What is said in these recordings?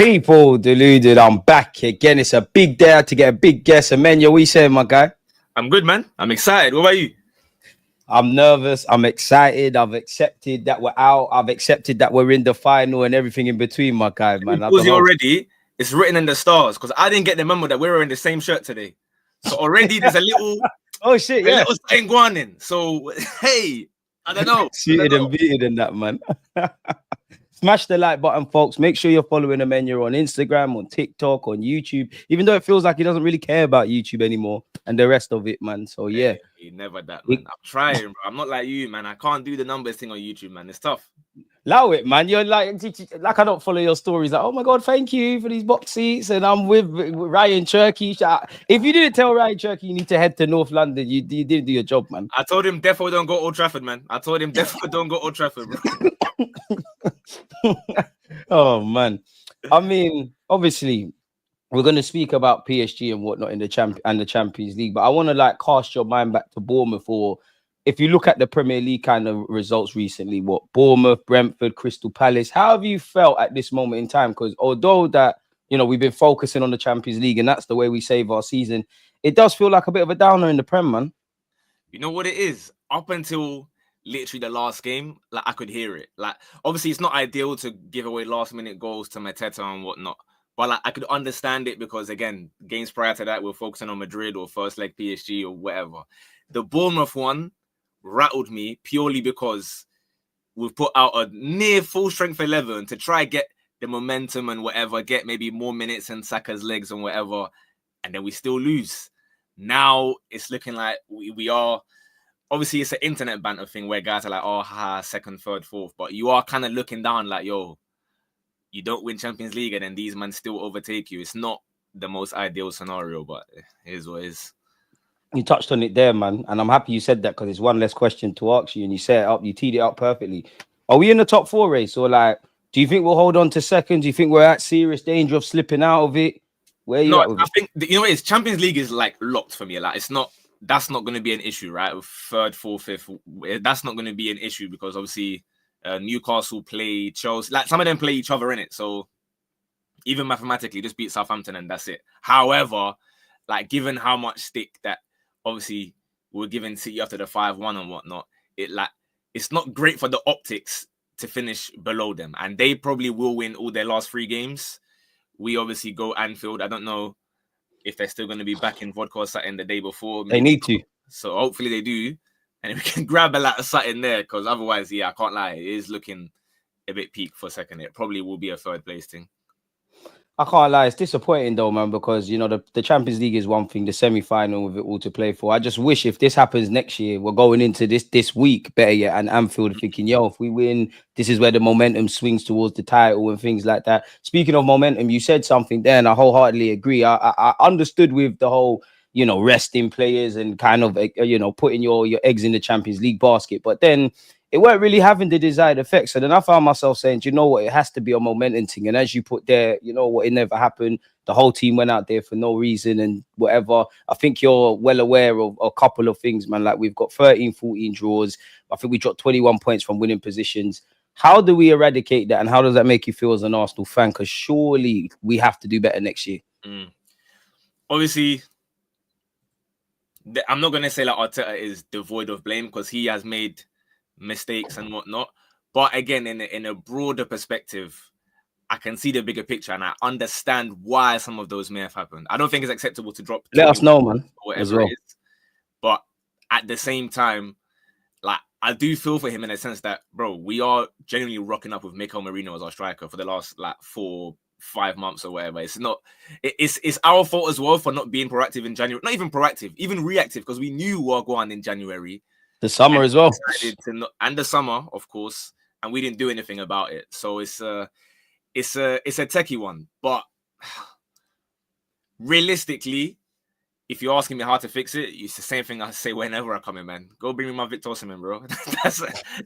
People deluded, I'm back again. It's a big day to get a big guess. Amenya, what you saying, my guy? I'm good, man. I'm excited. What about you? I'm nervous. I'm excited. I've accepted that we're out. I've accepted that we're in the final and everything in between, my guy, man. Because you already, it's written in the stars. Because I didn't get the memo that we were in the same shirt today. So already there's a little oh shit, yeah. A little thing going in. So hey, I don't know. Suited and beated in that, man. Smash the like button, folks. Make sure you're following Amenya on Instagram, on TikTok, on YouTube, even though it feels like he doesn't really care about YouTube anymore and the rest of it, man. So, yeah. Hey, never that, man. I'm trying, bro. I'm not like you, man. I can't do the numbers thing on YouTube, man. It's tough. Allow it, man. You're like I don't follow your stories. Like, oh my God, thank you for these box seats. And I'm with Ryan Cherky. If you didn't tell Ryan Cherky you need to head to North London, you didn't do your job, man. I told him definitely don't go Old Trafford, man. Don't go Old Trafford, bro. Oh man, I mean, obviously, we're going to speak about PSG and whatnot in the Champions League, but I want to like cast your mind back to Bournemouth. Or if you look at the Premier League kind of results recently, what Bournemouth, Brentford, Crystal Palace. How have you felt at this moment in time? Because although that we've been focusing on the Champions League and that's the way we save our season, it does feel like a bit of a downer in the Prem, man. You know what it is? Up until literally the last game, like I could hear it. Like obviously it's not ideal to give away last minute goals to Arteta and whatnot, but like I could understand it because again, games prior to that we're focusing on Madrid or first leg PSG or whatever. The Bournemouth one rattled me purely because we've put out a near full strength 11 to try get the momentum and whatever, get maybe more minutes in Saka's legs and whatever, and then we still lose. Now it's looking like we are. Obviously, it's an internet banter thing where guys are like, oh, haha, second, third, fourth. But you are kind of looking down like, yo, you don't win Champions League and then these men still overtake you. It's not the most ideal scenario, but it is what it is. You touched on it there, man. And I'm happy you said that because it's one less question to ask you. And you set it up, you teed it up perfectly. Are we in the top 4 race? Or like, do you think we'll hold on to second? Do you think we're at serious danger of slipping out of it? Where are you at with I think, it's Champions League is like locked for me. Like, it's not. That's not going to be an issue, right? Third, fourth, fifth. That's not going to be an issue because obviously Newcastle play Chelsea. Like some of them play each other in it. So even mathematically, just beat Southampton and that's it. However, like given how much stick that obviously we're giving City after the 5-1 and whatnot, it's not great for the optics to finish below them. And they probably will win all their last 3 games. We obviously go Anfield. I don't know if they're still going to be back in vodka or something the day before. They need to. So hopefully they do. And we can grab a lot of something there because otherwise, yeah, I can't lie. It is looking a bit peak for a second. It probably will be a third place thing. I can't lie. It's disappointing though, man, because, the Champions League is one thing, the semi-final with it all to play for. I just wish if this happens next year, we're going into this week, better yet, and Anfield thinking, yo, if we win, this is where the momentum swings towards the title and things like that. Speaking of momentum, you said something there and I wholeheartedly agree. I understood with the whole, resting players and kind of, putting your eggs in the Champions League basket. But then it weren't really having the desired effect. So then I found myself saying, do you know what? It has to be a momentum thing. And as you put there, you know what? It never happened. The whole team went out there for no reason and whatever. I think you're well aware of a couple of things, man. Like we've got 13, 14 draws. I think we dropped 21 points from winning positions. How do we eradicate that? And how does that make you feel as an Arsenal fan? Because surely we have to do better next year. Obviously, I'm not going to say that Arteta is devoid of blame because he has made mistakes and whatnot, but again, in a broader perspective, I can see the bigger picture and I understand why some of those may have happened. I don't think it's acceptable to drop. Let us know, man. Whatever it is, but at the same time, like I do feel for him in a sense that, bro, we are genuinely rocking up with Mikel Merino as our striker for the last 4-5 months or whatever. It's not. It's our fault as well for not being proactive in January. Not even proactive, even reactive, because we knew we were going in January. The summer as well. And the summer, of course, and we didn't do anything about it. So it's a techie one. But realistically, if you're asking me how to fix it, it's the same thing I say whenever I come in, man. Go bring me my Victor Osimhen, bro.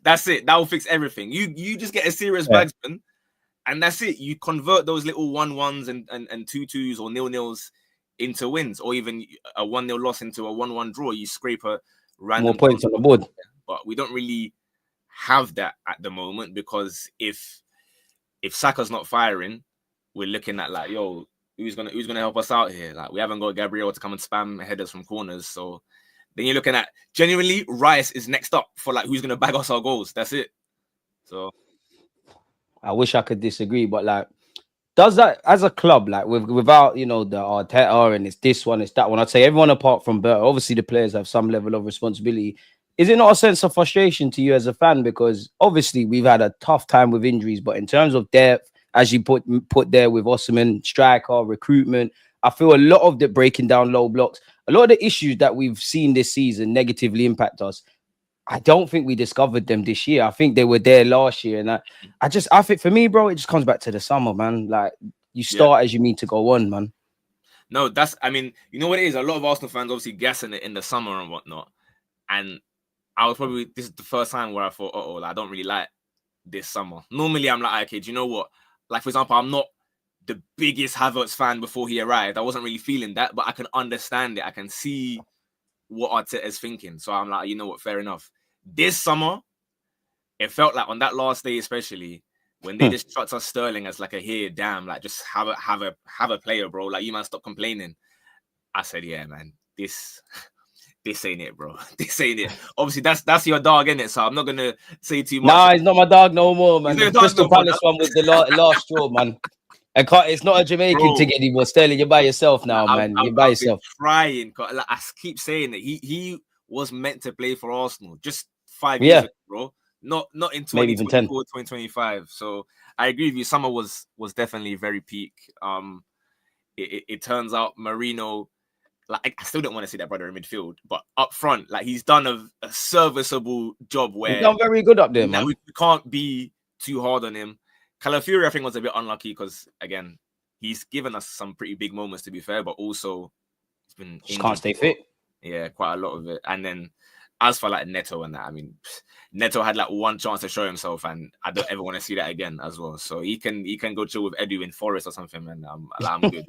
That's it. That will fix everything. You just get a serious bagsman, and that's it. You convert those little 1-1s and 2-2s or 0-0s into wins, or even a 1-0 loss into a 1-1 draw. You scrape a random more points on the board. But we don't really have that at the moment because if Saka's not firing, we're looking at like, yo, who's gonna help us out here? Like, we haven't got Gabriel to come and spam headers from corners. So then you're looking at genuinely Rice is next up for like who's gonna bag us our goals. That's it. So I wish I could disagree, but like, does that as a club, like without the Arteta and it's this one, it's that one, I'd say everyone apart from Bert, obviously the players have some level of responsibility. Is it not a sense of frustration to you as a fan? Because obviously we've had a tough time with injuries, but in terms of depth, as you put there with Osimhen, striker, recruitment, I feel a lot of the breaking down low blocks, a lot of the issues that we've seen this season negatively impact us. I don't think we discovered them this year. I think they were there last year. And I think for me, bro, it just comes back to the summer, man. Like, you start as you mean to go on, man. No, I mean, you know what it is? A lot of Arsenal fans obviously gassing it in the summer and whatnot. And this is the first time where I thought, I don't really like this summer. Normally, I'm like, okay, do you know what? Like, for example, I'm not the biggest Havertz fan before he arrived. I wasn't really feeling that, but I can understand it. I can see what Arteta is thinking. So I'm like, you know what? Fair enough. This summer, it felt like on that last day, especially when they just shot us Sterling as like damn, like just have a player, bro. Like, you man, stop complaining. I said, yeah, man, this ain't it, bro. This ain't it. Obviously, that's your dog, innit? So I'm not gonna say too much. Nah, he's not my dog no more, man. The Crystal Palace one was the last straw, man. It's not a Jamaican thing anymore. Sterling, you're by yourself now, man. You're by yourself. Trying, like, I keep saying that he was meant to play for Arsenal just 5 years ago, bro. Not in 2024, 2025. So I agree with you. Summer was definitely very peak. It turns out Marino, like, I still don't want to see that brother in midfield, but up front, like, he's done a serviceable job where he's done very good up there, man. We can't be too hard on him. Calafiori, I think, was a bit unlucky because, again, he's given us some pretty big moments, to be fair, but also he's been just can't stay fit. Yeah, quite a lot of it. And then as for like Neto and that, I mean, Neto had like one chance to show himself, and I don't ever want to see that again as well. So he can go chill with Edu in Forest or something, and I'm good.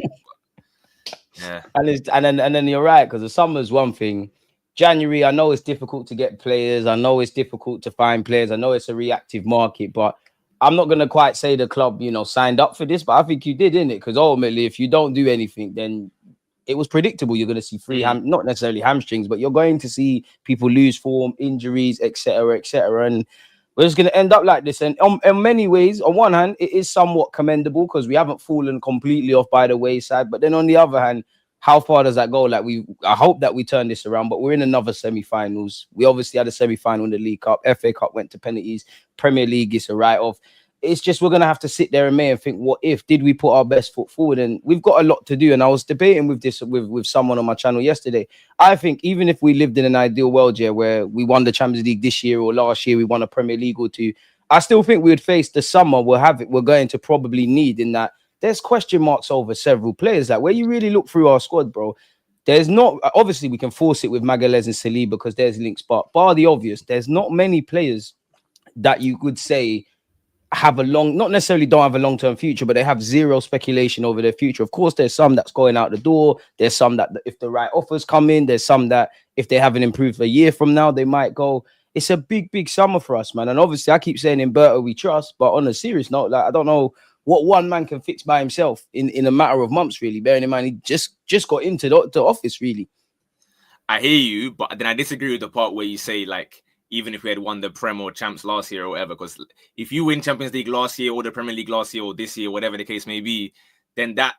Yeah, and then you're right, because the summer's one thing. January, I know it's difficult to get players. I know it's difficult to find players. I know it's a reactive market, but I'm not going to quite say the club, signed up for this, but I think you did, innit? Because ultimately, if you don't do anything, then it was predictable. You're going to see not necessarily hamstrings, but you're going to see people lose form, injuries, etc., etc. And we're just going to end up like this. And in many ways, on one hand, it is somewhat commendable because we haven't fallen completely off by the wayside. But then on the other hand, how far does that go? Like, I hope that we turn this around, but we're in another semi-finals. We obviously had a semi-final in the League Cup. FA Cup went to penalties. Premier League is a write-off. It's just we're going to have to sit there in May and think, what if? Did we put our best foot forward? And we've got a lot to do. And I was debating with this with someone on my channel yesterday. I think even if we lived in an ideal world, where we won the Champions League this year or last year, we won a Premier League or two, I still think we would face the summer we're going to probably need, in that there's question marks over several players. Like, where you really look through our squad, bro, there's not, obviously we can force it with Magalhaes and Saliba because there's links, but bar the obvious, there's not many players that you could say have not necessarily don't have a long-term future, but they have zero speculation over their future. Of course, there's some that's going out the door. There's some that if the right offers come in, there's some that if they haven't improved a year from now, they might go. It's a big, big summer for us, man. And obviously, I keep saying in Berto we trust, but on a serious note, like, I don't know what one man can fix by himself in a matter of months, really. Bearing in mind, he just got into the office, really. I hear you, but then I disagree with the part where you say, like, even if we had won the Prem or Champs last year or whatever, because if you win Champions League last year or the Premier League last year or this year, whatever the case may be, then that,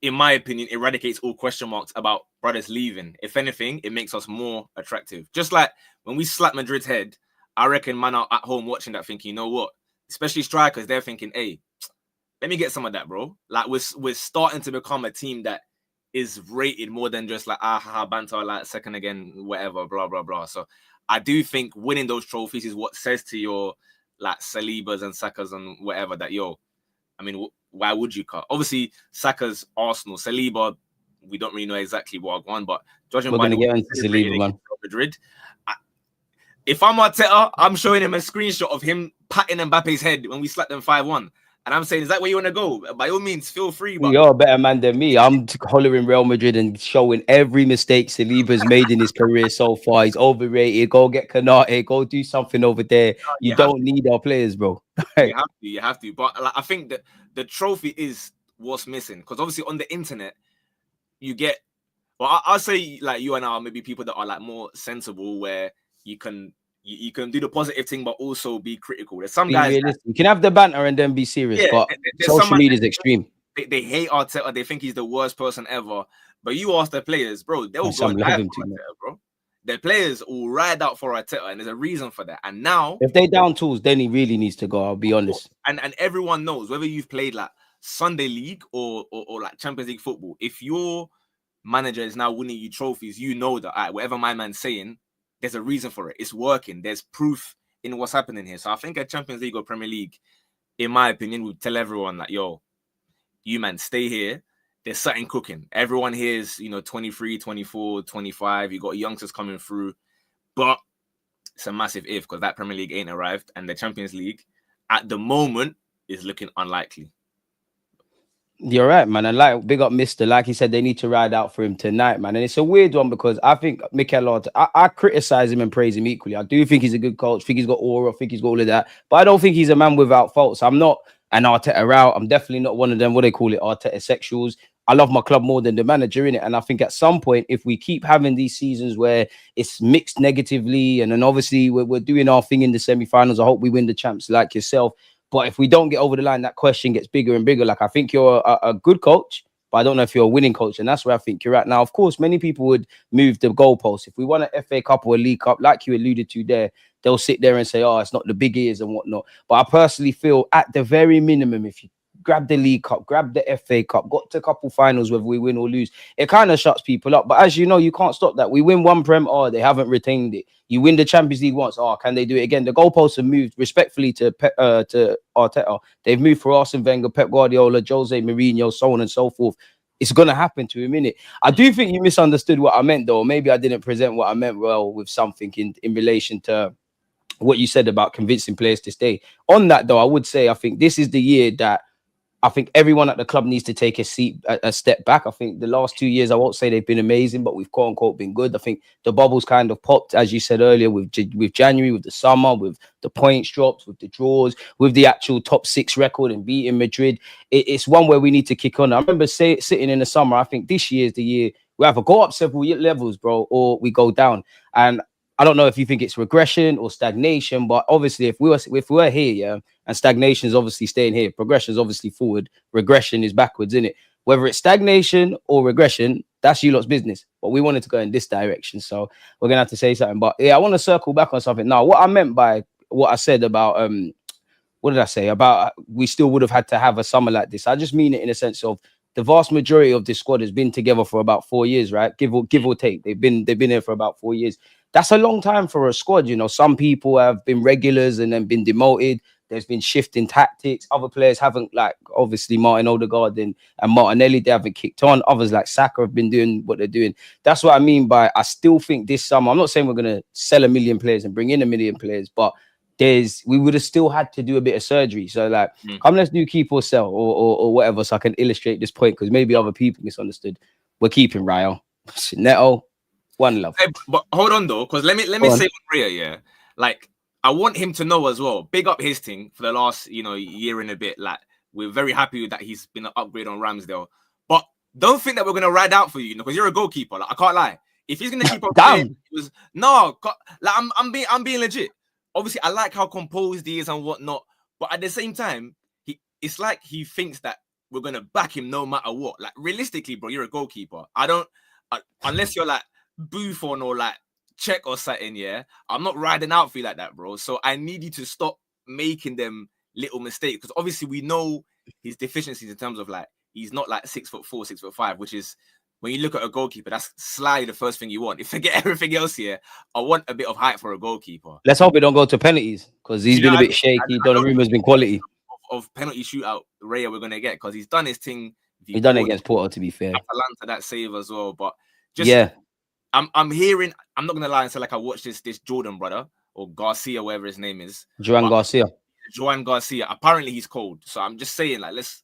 in my opinion, eradicates all question marks about brothers leaving. If anything, it makes us more attractive. Just like when we slap Madrid's head, I reckon man are at home watching that thinking, you know what? Especially strikers, they're thinking, hey, let me get some of that, bro. Like, we're starting to become a team that is rated more than just like, banter, like second again, whatever, blah, blah, blah. So I do think winning those trophies is what says to your, like, Salibas and Sakas and whatever that, I mean, why would you cut? Obviously, Saka's Arsenal, Saliba, we don't really know exactly what I won, but judging by Madrid, if I'm Arteta, I'm showing him a screenshot of him patting Mbappe's head when we slapped them 5-1. And I'm saying, is that where you want to go? By all means, feel free. But you're a better man than me. I'm hollering Real Madrid and showing every mistake Saliba's made in his career so far. He's overrated. Go get Kanate. Go do something over there. You don't need our players, bro. You have to. But like, I think that the trophy is what's missing. Because obviously on the internet, you get, well, I'll say like you and I are maybe people that are like more sensible, where you can do the positive thing, but also be critical. There's some Be guys realistic. You can have the banter and then be serious, but there's some social media is extreme. They hate Arteta. They think he's the worst person ever. But you ask the players, bro, they'll go and die for Arteta, bro. The players will ride out for Arteta, and there's a reason for that. And now, if they down tools, then he really needs to go. I'll be honest. And everyone knows, whether you've played like Sunday League or like Champions League football, if your manager is now winning you trophies, you know that, all right, whatever my man's saying, there's a reason for it. It's working. There's proof in what's happening here. So I think a Champions League or Premier League, in my opinion, would tell everyone like, yo, you man, stay here. There's something cooking. Everyone here is, 23, 24, 25. You got youngsters coming through. But it's a massive if, because that Premier League ain't arrived. And the Champions League, at the moment, is looking unlikely. You're right, man. And like, big up Mister. Like he said, they need to ride out for him tonight, man. And it's a weird one because I think Mikel Arteta, I criticize him and praise him equally. I do think he's a good coach. I think he's got aura. I think he's got all of that. But I don't think he's a man without faults. I'm not an Arteta out. I'm definitely not one of them, what they call it, Arteta sexuals. I love my club more than the manager in it. And I think at some point, if we keep having these seasons where it's mixed negatively, and then obviously we're doing our thing in the semi-finals, I hope we win the champs like yourself. But if we don't get over the line, that question gets bigger and bigger. Like, I think you're a good coach, but I don't know if you're a winning coach. And that's where I think you're at. Now, of course, many people would move the goalposts. If we won an FA Cup or a League Cup, like you alluded to there, they'll sit there and say, oh, it's not the big ears and whatnot. But I personally feel at the very minimum, if you grab the League Cup, grab the FA Cup, got to a couple finals, whether we win or lose, it kind of shuts people up. But as you know, you can't stop that. We win one Prem, oh, they haven't retained it. You win the Champions League once, oh, can they do it again? The goalposts have moved respectfully to Arteta. They've moved for Arsene Wenger, Pep Guardiola, Jose Mourinho, so on and so forth. It's going to happen to him, innit? I do think you misunderstood what I meant, though. Maybe I didn't present what I meant well with something in relation to what you said about convincing players to stay. On that, though, I would say I think this is the year that I think everyone at the club needs to take a step back. I think the last 2 years, I won't say they've been amazing, but we've quote unquote been good. I think the bubbles kind of popped, as you said earlier, with January, with the summer, with the points drops, with the draws, with the actual top 6 record and beating Madrid. It's one where we need to kick on. I remember sitting in the summer, I think this year is the year we either go up several levels, bro, or we go down. And I don't know if you think it's regression or stagnation, but obviously if we're here, yeah, and stagnation is obviously staying here, progression is obviously forward, regression is backwards, isn't it? Whether it's stagnation or regression, that's you lot's business. But we wanted to go in this direction, so we're gonna have to say something. But yeah, I want to circle back on something. Now, what I meant by what I said about what did I say about we still would have had to have a summer like this? I just mean it in a sense of the vast majority of this squad has been together for about 4 years, right? Give or take. They've been here for about 4 years. That's a long time for a squad. You know, some people have been regulars and then been demoted. There's been shifting tactics. Other players haven't, like obviously Martin Odegaard and Martinelli, they haven't kicked on. Others like Saka have been doing what they're doing. That's what I mean by I still think this summer, I'm not saying we're going to sell 1 million players and bring in 1 million players, but we would have still had to do a bit of surgery. So like, come, let's do keep or sell or whatever, so I can illustrate this point, because maybe other people misunderstood. We're keeping Rayo, Neto, one love. Hey, but hold on though, because let me say with Rhea, yeah, like I want him to know as well. Big up his thing for the last year and a bit. Like, we're very happy with that he's been an upgrade on Ramsdale. But don't think that we're gonna ride out for you, because you're a goalkeeper. Like, I can't lie. If he's gonna keep on playing, I'm being legit. Obviously, I like how composed he is and whatnot, but at the same time, it's like he thinks that we're gonna back him no matter what. Like, realistically, bro, you're a goalkeeper. Unless you're like Buffon or like Czech or something, yeah, I'm not riding out for you like that, bro. So I need you to stop making them little mistakes, because obviously we know his deficiencies in terms of like he's not like 6'4", 6'5", which is, when you look at a goalkeeper, that's slightly the first thing you want. If forget everything else here, I want a bit of height for a goalkeeper. Let's hope it don't go to penalties, because he's been a bit shaky. Donnarumma's been quality. Of penalty shootout Raya we're going to get, because he's done his thing. He's done it against Porto, to be fair. Atalanta, that save as well. But just, yeah, I'm hearing, I'm not going to lie and say like I watched this Jordan brother, or Garcia, whatever his name is. Joan Garcia. Apparently he's cold. So I'm just saying, like, let's...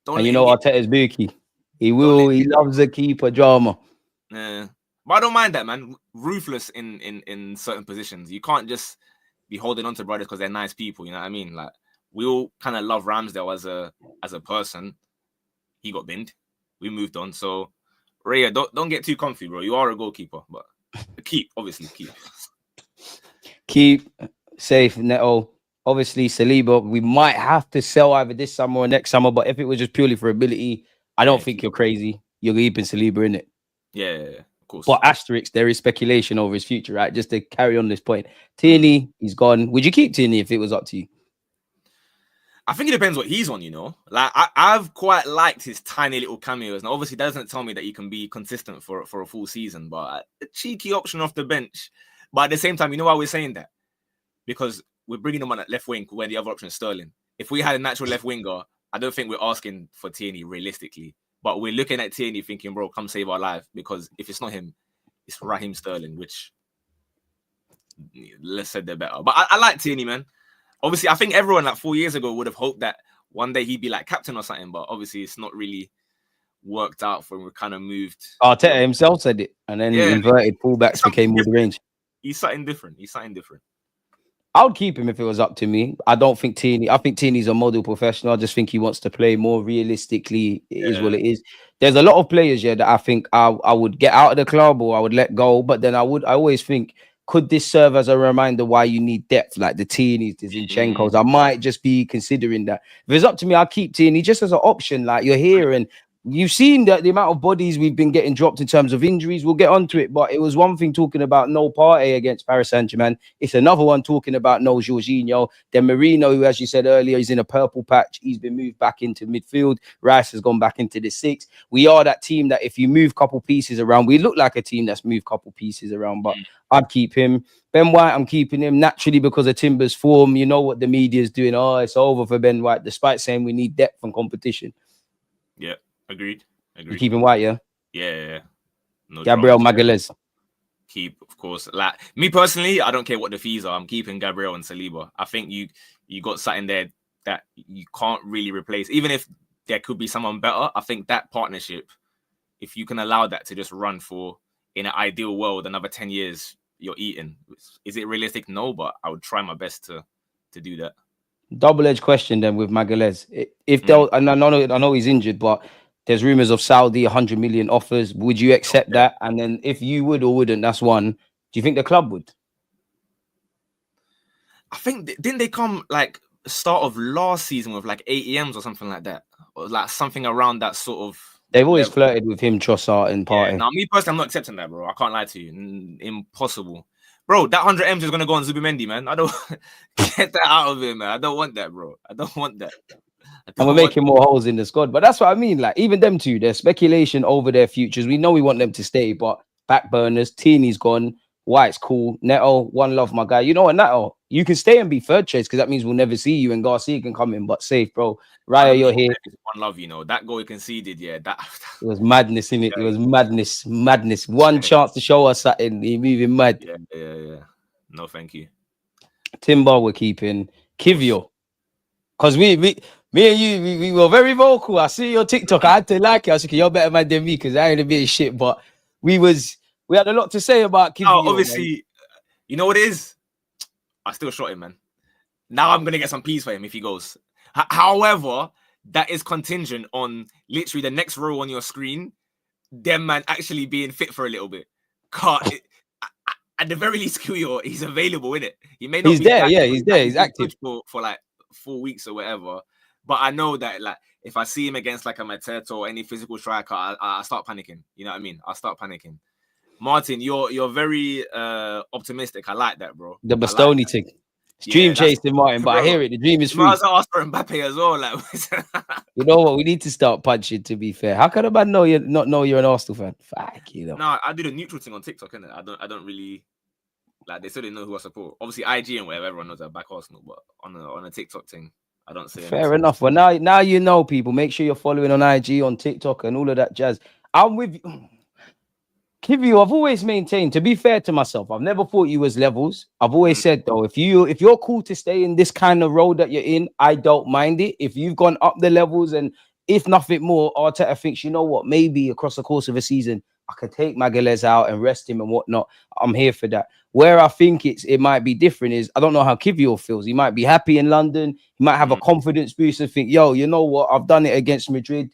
And you know Arteta's bookie. He loves a keeper drama. Yeah. But I don't mind that, man. Ruthless in certain positions. You can't just be holding on to brothers because they're nice people, you know what I mean? Like, we all kind of love Ramsdale as a person. he got binned. We moved on. So, Raya, don't get too comfy, bro. You are a goalkeeper, but obviously keep. Keep safe, Neto. Obviously, Saliba, we might have to sell either this summer or next summer, but if it was just purely for ability, I don't think you're crazy. You're keeping Saliba in it. Yeah, of course. But asterisk, there is speculation over his future, right? Just to carry on this point. Tierney, he's gone. Would you keep Tierney if it was up to you? I think it depends what he's on, you know. Like I've quite liked his tiny little cameos. Now, obviously, that doesn't tell me that he can be consistent for a full season, but a cheeky option off the bench. But at the same time, you know why we're saying that? Because we're bringing him on at left wing where the other option is Sterling. If we had a natural left winger, I don't think we're asking for Tierney realistically. But we're looking at Tierney thinking, bro, come save our life. Because if it's not him, it's Raheem Sterling, which let's say they're better. But I like Tierney, man. Obviously, I think everyone like 4 years ago would have hoped that one day he'd be like captain or something, but obviously it's not really worked out for him. We kind of moved. Arteta himself said it, and then inverted fullbacks became all the range. He's something different. I would keep him if it was up to me. I don't think Tierney. I think Tierney's a model professional. I just think he wants to play more realistically. It is what it is. There's a lot of players here that I think I would get out of the club or I would let go, but then I always think, could this serve as a reminder why you need depth, like the Tierneys, the Zinchenko's? I might just be considering that. If it's up to me, I'll keep Tierney just as an option. Like, you're here and you've seen the amount of bodies we've been getting dropped in terms of injuries. We'll get onto it, but it was one thing talking about no Partey against Paris Saint-Germain. It's another one talking about no Jorginho. Then Marino, who, as you said earlier, is in a purple patch. He's been moved back into midfield. Rice has gone back into the 6. We are that team that if you move a couple pieces around, we look like a team that's moved a couple pieces around, but I'd keep him. Ben White, I'm keeping him naturally because of Timber's form. You know what the media is doing. Oh, it's over for Ben White, despite saying we need depth and competition. Yeah. Agreed. You keeping White, yeah? Yeah. No Gabriel Magalhaes. Keep, of course. Like me personally, I don't care what the fees are. I'm keeping Gabriel and Saliba. I think you got something there that you can't really replace. Even if there could be someone better, I think that partnership, if you can allow that to just run for, in an ideal world, another 10 years, you're eating. Is it realistic? No, but I would try my best to do that. Double-edged question then with Magalhaes. If they'll, and I know he's injured, but there's rumors of Saudi 100 million offers. Would you accept that? And then if you would or wouldn't, that's one. Do you think the club would? I think, didn't they come like start of last season with like 8 EMs or something like that? Or like something around that sort of... They've always flirted with him, Trossard and Partey. Yeah, now, me personally, I'm not accepting that, bro. I can't lie to you. Impossible. Bro, that 100 M's is going to go on Zubimendi, man. I don't... Get that out of here, man. I don't want that, bro. I don't want that. And we're making more holes in the squad. But that's what I mean. Like, even them two, there's speculation over their futures. We know we want them to stay, but back burners, Tierney's gone, White's cool. Neto, one love, my guy. You know what, Neto? You can stay and be third choice because that means we'll never see you and Garcia can come in, but safe, bro. Raya, you're here. One love, you know. That goal he conceded, yeah. It was madness, innit? It was madness. One chance to show us something. He's moving mad. Yeah. No, thank you. Timber, we're keeping. Kivio. Because me and you, we were very vocal. I see your TikTok. I had to like it. I was thinking, you're better man than me because I ain't a bit of shit. But we had a lot to say about Kivio. Oh, obviously, man. You know what it is? I still shot him, man. Now I'm going to get some peace for him if he goes. However, that is contingent on literally the next row on your screen, them man actually being fit for a little bit. At the very least, Kivio, he's available, innit? He may not he's be there, yeah, he's there. He's active. For like 4 weeks or whatever. But I know that like if I see him against like a Mateta or any physical striker, I start panicking. You know what I mean? I start panicking. Martin, you're very optimistic. I like that, bro. The Bastoni thing. Dream chasing Martin, but bro, I hear it. The dream is free. I asked for Mbappe as well. Like, you know what? We need to start punching. To be fair, how can a man know you're an Arsenal fan? Fuck, you know. No, I do the neutral thing on TikTok, innit? I don't really like. They still didn't know who I support. Obviously, IG and whatever, everyone knows I back Arsenal, but on a TikTok thing, I don't say. Fair enough. Well, now you know, people. Make sure you're following on IG, on TikTok, and all of that jazz. I'm with you. Kivio, I've always maintained, to be fair to myself, I've never thought you was levels. I've always said, though, if you're cool to stay in this kind of role that you're in, I don't mind it. If you've gone up the levels and if nothing more, Arteta thinks, you know what, maybe across the course of a season, I could take Magalhaes out and rest him and whatnot. I'm here for that. Where I think it might be different is, I don't know how Kivio feels. He might be happy in London. He might have a confidence boost and think, yo, you know what, I've done it against Madrid.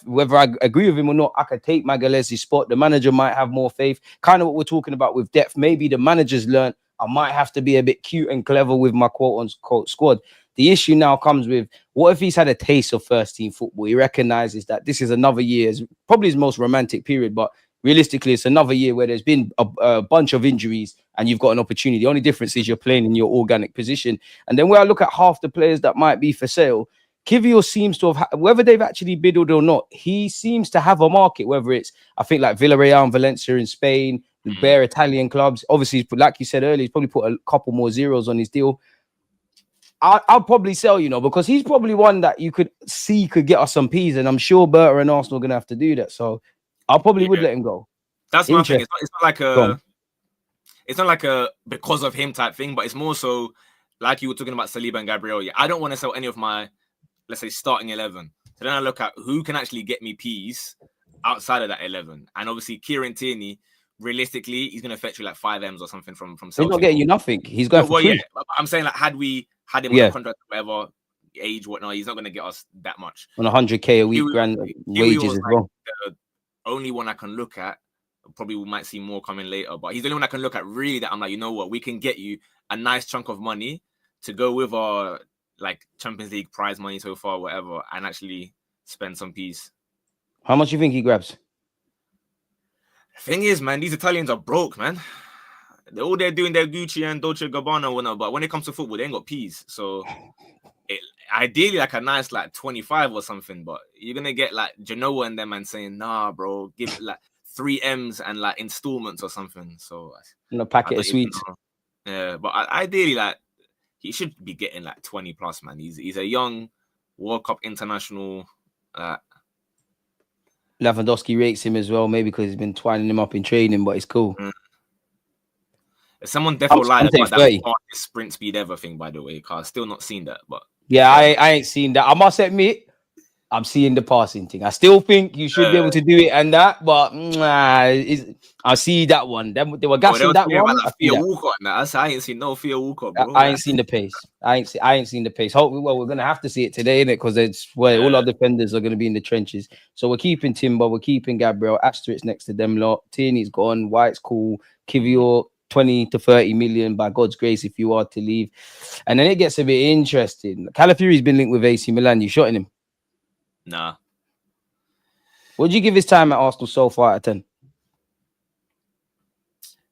whether I agree with him or not, I could take Magalhaes' spot. The manager might have more faith. Kind of what we're talking about with depth. Maybe the manager's learned I might have to be a bit cute and clever with my quote-unquote squad. The issue now comes with, what if he's had a taste of first-team football? He recognises that this is another year, probably his most romantic period, but realistically, it's another year where there's been a bunch of injuries and you've got an opportunity. The only difference is you're playing in your organic position. And then when I look at half the players that might be for sale, Kivior seems to have, whether they've actually bidded or not, he seems to have a market, whether it's, I think, like Villarreal and Valencia in Spain, the bare Italian clubs. Obviously, like you said earlier, he's probably put a couple more zeros on his deal. I'll probably sell, because he's probably one that you could see could get us some P's, and I'm sure Berta and Arsenal are going to have to do that. So I probably would let him go. That's my thing. It's not like a because of him type thing, but it's more so like you were talking about Saliba and Gabriel. Yeah, I don't want to sell any of my, let's say, starting 11. So then I look at who can actually get me P's outside of that 11. And obviously, Kieran Tierney, realistically, he's going to fetch you like 5 M's or something from Celtic. He's not getting you nothing. He's going for free. Yeah, I'm saying, like, had we had him on a contract, whatever age, whatnot, he's not going to get us that much. On 100K a week, grand wages as well. The only one I can look at, probably we might see more coming later, but he's the only one I can look at really that I'm like, you know what, we can get you a nice chunk of money to go with our like Champions League prize money so far, whatever, and actually spend some P's. How much do you think he grabs? The thing is, man, these Italians are broke, man. They're doing their Gucci and Dolce & Gabbana and whatnot, but when it comes to football, they ain't got P's. So ideally, like a nice like 25 or something, but you're gonna get like Genoa and them and saying, nah, bro, give like 3 M's and like installments or something. So in a packet of sweets. Yeah, but ideally, like he should be getting like 20 plus, man. He's a young World Cup international. Lewandowski rates him as well, maybe because he's been twining him up in training, but it's cool. Someone definitely lied about that sprint speed ever thing, by the way, because I've still not seen that. But yeah, I ain't seen that. I must admit, I'm seeing the passing thing. I still think you should be able to do it and that, but I see that one. They were gassing that one. I ain't seen no Theo Walcott, bro. I ain't seen the pace. I ain't seen the pace. Hopefully, well, we're gonna have to see it today, innit? Because it's where all our defenders are gonna be in the trenches. So we're keeping Timber, we're keeping Gabriel, asterisk next to them lot. Tierney's gone, White's cool, Kivior 20 to 30 million by God's grace if you are to leave. And then it gets a bit interesting. Calafiori's been linked with AC Milan. You shotting him? Nah. Would you give his time at Arsenal so far out of 10?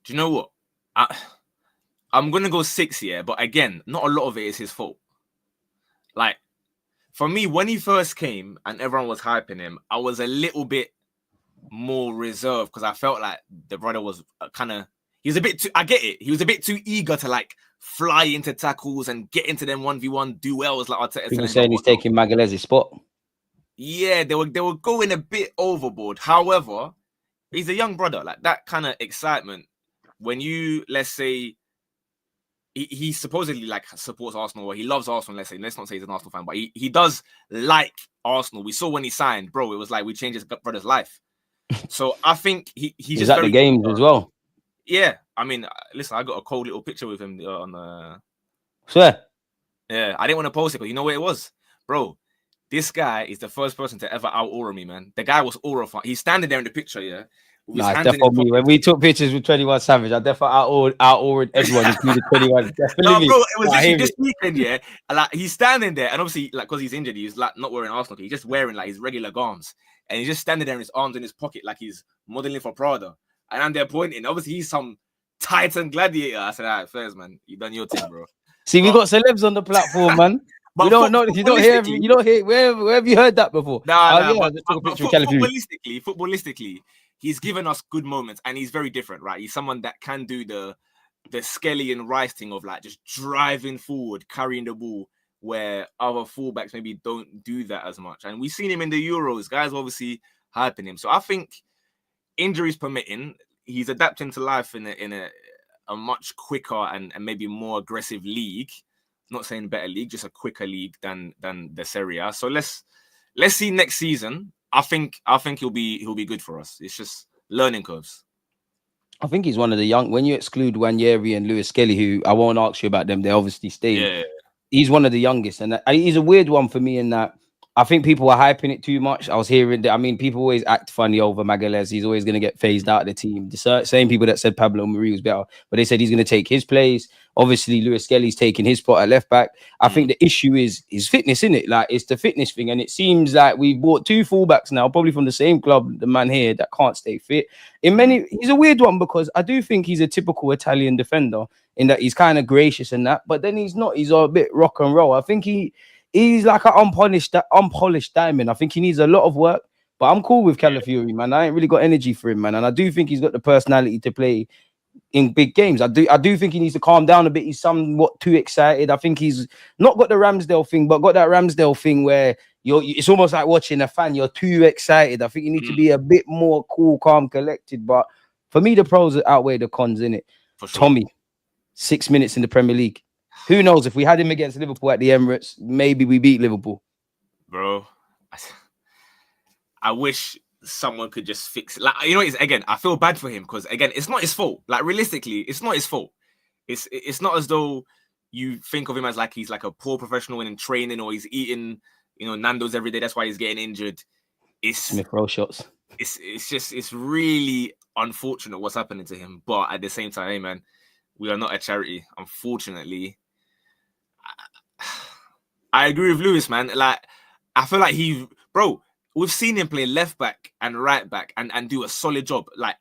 Do you know what? I'm going to go 6, yeah, but again, not a lot of it is his fault. Like, for me, when he first came and everyone was hyping him, I was a little bit more reserved because I felt like the brother was he was a bit too, I get it, he was a bit too eager to like fly into tackles and get into them 1v1 duels like Arteta. People saying he's taking Magalhaes' spot. Yeah, they were going a bit overboard. However, he's a young brother. Like that kind of excitement when you, let's say, he supposedly like supports Arsenal or he loves Arsenal. Let's not say he's an Arsenal fan, but he does like Arsenal. We saw when he signed, bro. It was like we changed his brother's life. So I think he's just at the games as well. Yeah, I mean, listen, I got a cold little picture with him on. Swear. Yeah, I didn't want to post it, but you know what it was, bro. This guy is the first person to ever out-aura me, man. The guy was aura-fun. He's standing there in the picture, yeah. Nah, definitely me. When we took pictures with 21 Savage, I definitely out-auraed everyone, including 21. Definitely. No, bro, it was literally this weekend, yeah. Like he's standing there, and obviously, like, because he's injured, he's like not wearing Arsenal kit. He's just wearing like his regular garms, and he's just standing there, with his arms in his pocket, like he's modeling for Prada. And I'm there pointing. Obviously, he's some Titan gladiator. I said, all right, first, man, you done your thing, bro. See, we got celebs on the platform, man. But we don't know. You don't hear. Where have you heard that before? Footballistically, he's given us good moments, and he's very different, right? He's someone that can do the Skelly and Rice thing of like just driving forward, carrying the ball, where other fullbacks maybe don't do that as much. And we've seen him in the Euros. Guys obviously hyping him. So I think, injuries permitting, he's adapting to life in a much quicker and maybe more aggressive league. Not saying better league, just a quicker league than the Serie A. So let's see next season. I think he'll be good for us. It's just learning curves. I think he's one of the young. When you exclude Wanyeri and Lewis Skelly, who I won't ask you about them, they obviously stayed. Yeah. He's one of the youngest, and he's a weird one for me in that I think people are hyping it too much. I was hearing that. I mean, people always act funny over Magalhaes. He's always going to get phased out of the team. The same people that said Pablo Mari was better, but they said he's going to take his place. Obviously, Lewis Skelly's taking his spot at left back. I think the issue is his fitness, isn't it? Like, it's the fitness thing. And it seems like we've bought 2 fullbacks now, probably from the same club, the man here, that can't stay fit. He's a weird one because I do think he's a typical Italian defender in that he's kind of gracious and that, but then he's not. He's a bit rock and roll. I think he's like an unpolished diamond. I think he needs a lot of work, but I'm cool with Calafiori, man. I ain't really got energy for him, man. And I do think he's got the personality to play in big games. I do think he needs to calm down a bit. He's somewhat too excited. I think he's not got the Ramsdale thing, but got that Ramsdale thing where it's almost like watching a fan. You're too excited. I think you need to be a bit more cool, calm, collected. But for me, the pros outweigh the cons, innit? For sure. Tommy, 6 minutes in the Premier League. Who knows? If we had him against Liverpool at the Emirates, maybe we beat Liverpool. Bro, I wish someone could just fix it. Like, you know, again, I feel bad for him because, again, it's not his fault. Like, realistically, it's not his fault. It's not as though you think of him as like he's like a poor professional in training or he's eating, you know, Nando's every day. That's why he's getting injured. It's Smith roll shots. It's really unfortunate what's happening to him. But at the same time, hey, man, we are not a charity, unfortunately. I agree with Lewis, man. Like, I feel like we've seen him play left back and right back and do a solid job. Like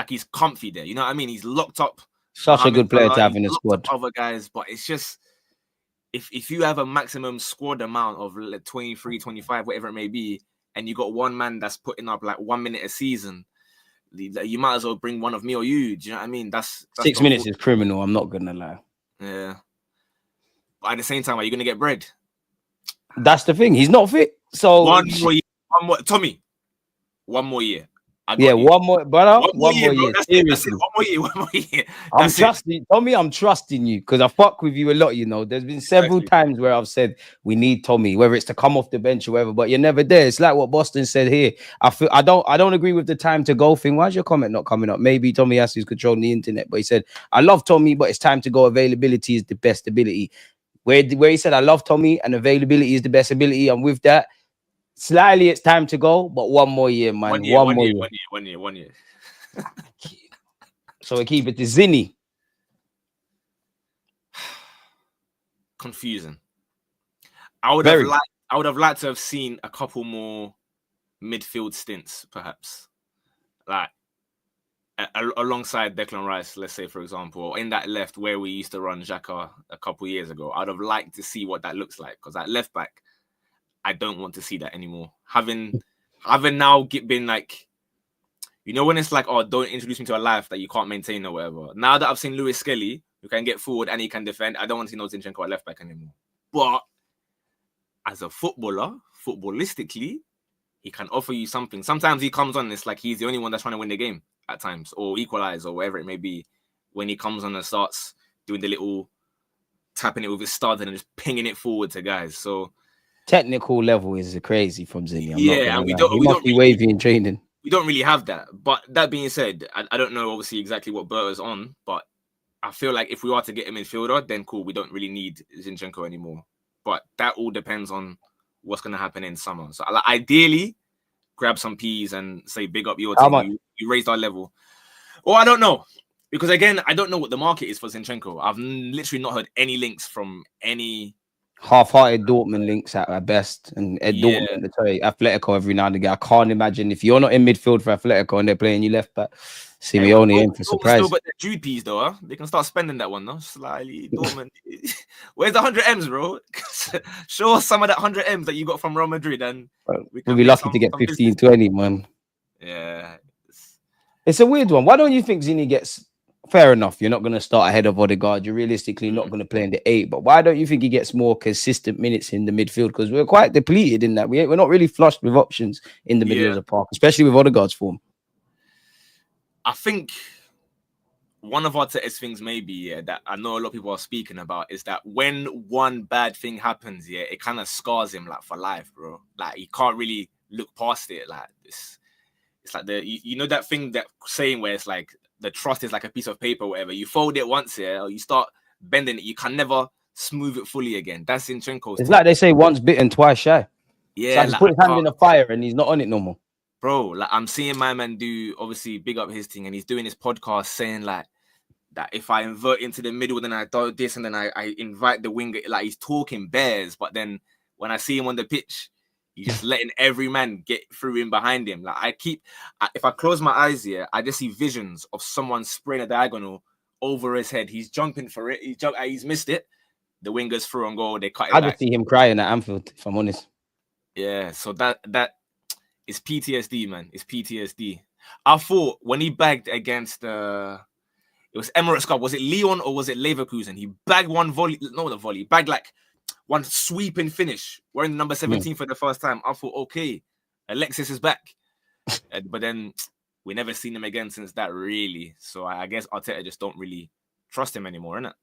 he's comfy there. You know what I mean? He's locked up. Such a good player to have in the squad. Other guys, but it's just if you have a maximum scored amount of 23, 25, whatever it may be, and you got one man that's putting up like 1 minute a season, you might as well bring one of me or you. Do you know what I mean? That's 6 minutes is criminal. I'm not gonna lie. Yeah. But at the same time, are you going to get bread? That's the thing. He's not fit. So one more year. Tommy, 1 more year. One more, brother. One more year. Seriously. One more year. I'm trusting, Tommy. I'm trusting you because I fuck with you a lot. You know, there's been several times where I've said we need Tommy, whether it's to come off the bench or whatever, but you're never there. It's like what Boston said here. I don't agree with the time to go thing. Why's your comment not coming up? Maybe Tommy has who's controlling the internet, but he said I love Tommy, but it's time to go. Availability is the best ability. Where he said I love Tommy and availability is the best ability. I'm with that. Slightly, it's time to go, but 1 more year, man. One year. So we keep it to Zinni. Confusing. I would have liked to have seen a couple more midfield stints, perhaps, like alongside Declan Rice, let's say, for example, or in that left where we used to run Xhaka a couple years ago. I'd have liked to see what that looks like because at left back, I don't want to see that anymore. Having now been like, you know, when it's like, oh, don't introduce me to a life that you can't maintain or whatever. Now that I've seen Lewis Skelly, who can get forward and he can defend, I don't want to see no Zinchenko at left back anymore. But as a footballer, footballistically, he can offer you something. Sometimes he comes on, it's like he's the only one that's trying to win the game at times, or equalize, or whatever it may be. When he comes on and starts doing the little tapping it with his stud and just pinging it forward to guys. So technical level is crazy from Zinni. Yeah, and we don't be wavy in training. We don't really have that. But that being said, I don't know obviously exactly what Berta's on, but I feel like if we are to get a midfielder, then cool, we don't really need Zinchenko anymore. But that all depends on what's going to happen in summer. So like, ideally, grab some peas and say big up your team. You raised our level. Or I don't know. Because again, I don't know what the market is for Zinchenko. I've literally not heard any links from any half-hearted Dortmund links at best, and Dortmund, Atletico every now and again. I can't imagine if you're not in midfield for Atletico and they're playing you left back. Simeone in for surprise. Still got the Jude piece though, huh? They can start spending that one, though. Slightly Dortmund. Where's the 100 M's, bro? Show us some of that 100 M's that you got from Real Madrid, and we'll be lucky to get 15, 20, man. Yeah, it's a weird one. Why don't you think Zinni gets? Fair enough, you're not going to start ahead of Odegaard. You're realistically not going to play in the 8. But why don't you think he gets more consistent minutes in the midfield? Because we're quite depleted in that. We're not really flushed with options in the middle of the park, especially with Odegaard's form. I think one of Arteta's things maybe that I know a lot of people are speaking about is that when one bad thing happens, it kind of scars him like for life, bro. Like he can't really look past it. Like this, it's like you know that thing, that saying where it's like, the trust is like a piece of paper or whatever. You fold it once here, or you start bending it, you can never smooth it fully again. That's Zinchenko. It's like they say, once bitten, twice shy. So I Yeah, just like put I his hand in can't, the fire and he's not on it no more. bro. Like I'm seeing my man do obviously big up his thing, and he's doing his podcast saying like that if I invert into the middle, then I do this, and then I invite the winger. Like he's talking bears, but then when I see him on the pitch, he's just letting every man get through in behind him. Like if I close my eyes here, I just see visions of someone spraying a diagonal over his head. He's jumping for it. He's missed it. The wingers through on goal. They cut it I back. just see him crying at Anfield, if I'm honest. Yeah, so that is PTSD, man. It's PTSD. I thought when he bagged against it was Emirates Cup. Was it Lyon or was it Leverkusen? He bagged one volley, no, the volley, bagged like one sweeping finish, wearing number 17 for the first time. I thought, okay, Alexis is back. But then we never seen him again since that, really. So I guess Arteta just don't really trust him anymore, innit?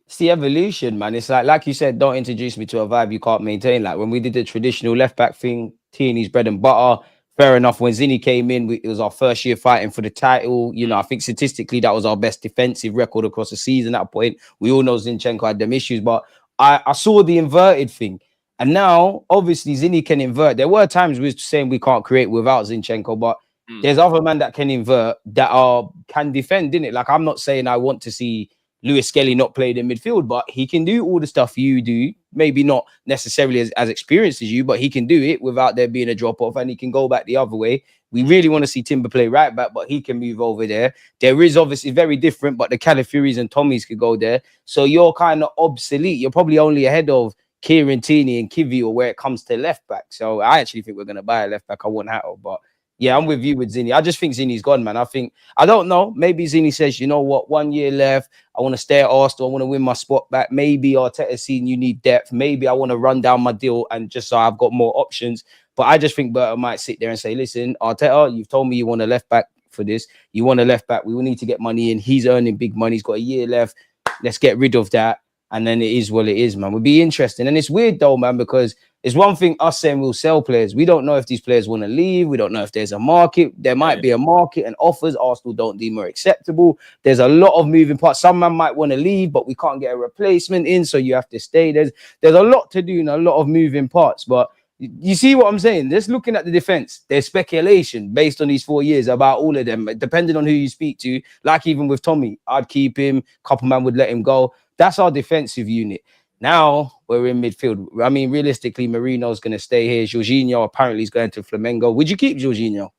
It's the evolution, man. It's like you said, don't introduce me to a vibe you can't maintain. Like when we did the traditional left back thing, Tierney's bread and butter. Fair enough. When Zinni came in, it was our first year fighting for the title. You know, I think statistically that was our best defensive record across the season. At that point, we all know Zinchenko had them issues, but I saw the inverted thing. And now, obviously, Zinni can invert. There were times we were saying we can't create without Zinchenko, but there's other men that can invert that can defend, didn't it? Like I'm not saying I want to see Lewis Skelly not played in midfield, but he can do all the stuff you do. Maybe not necessarily as experienced as you, but he can do it without there being a drop off, and he can go back the other way. We really want to see Timber play right back, but he can move over there. There is obviously very different, but the Calafiori's and Tommies could go there. So you're kind of obsolete. You're probably only ahead of Kieran Tierney and Kivior where it comes to left back. So I actually think we're going to buy a left back. I want Hatto, but yeah, I'm with you with Zinni. I just think Zinni's gone, man. I don't know. Maybe Zinni says, you know what, 1 year left. I want to stay at Arsenal. I want to win my spot back. Maybe Arteta's seen you need depth. Maybe I want to run down my deal and just so I've got more options. But I just think Berta might sit there and say, listen, Arteta, you've told me you want a left back for this. You want a left back. We will need to get money in. He's earning big money. He's got a year left. Let's get rid of that. And then it is what it is, man. Would be interesting. And it's weird though, man, because it's one thing us saying we'll sell players. We don't know if these players want to leave. We don't know if there's a market. There might be a market and offers Arsenal don't deem are acceptable. There's a lot of moving parts. Some man might want to leave, but we can't get a replacement in, so you have to stay. There's a lot to do and a lot of moving parts. But you see what I'm saying? Just looking at the defense, there's speculation based on these 4 years about all of them, depending on who you speak to. Like even with Tommy, I'd keep him. A couple man would let him go. That's our defensive unit. Now we're in midfield. I mean, realistically, Marino's going to stay here. Jorginho apparently is going to Flamengo. Would you keep Jorginho?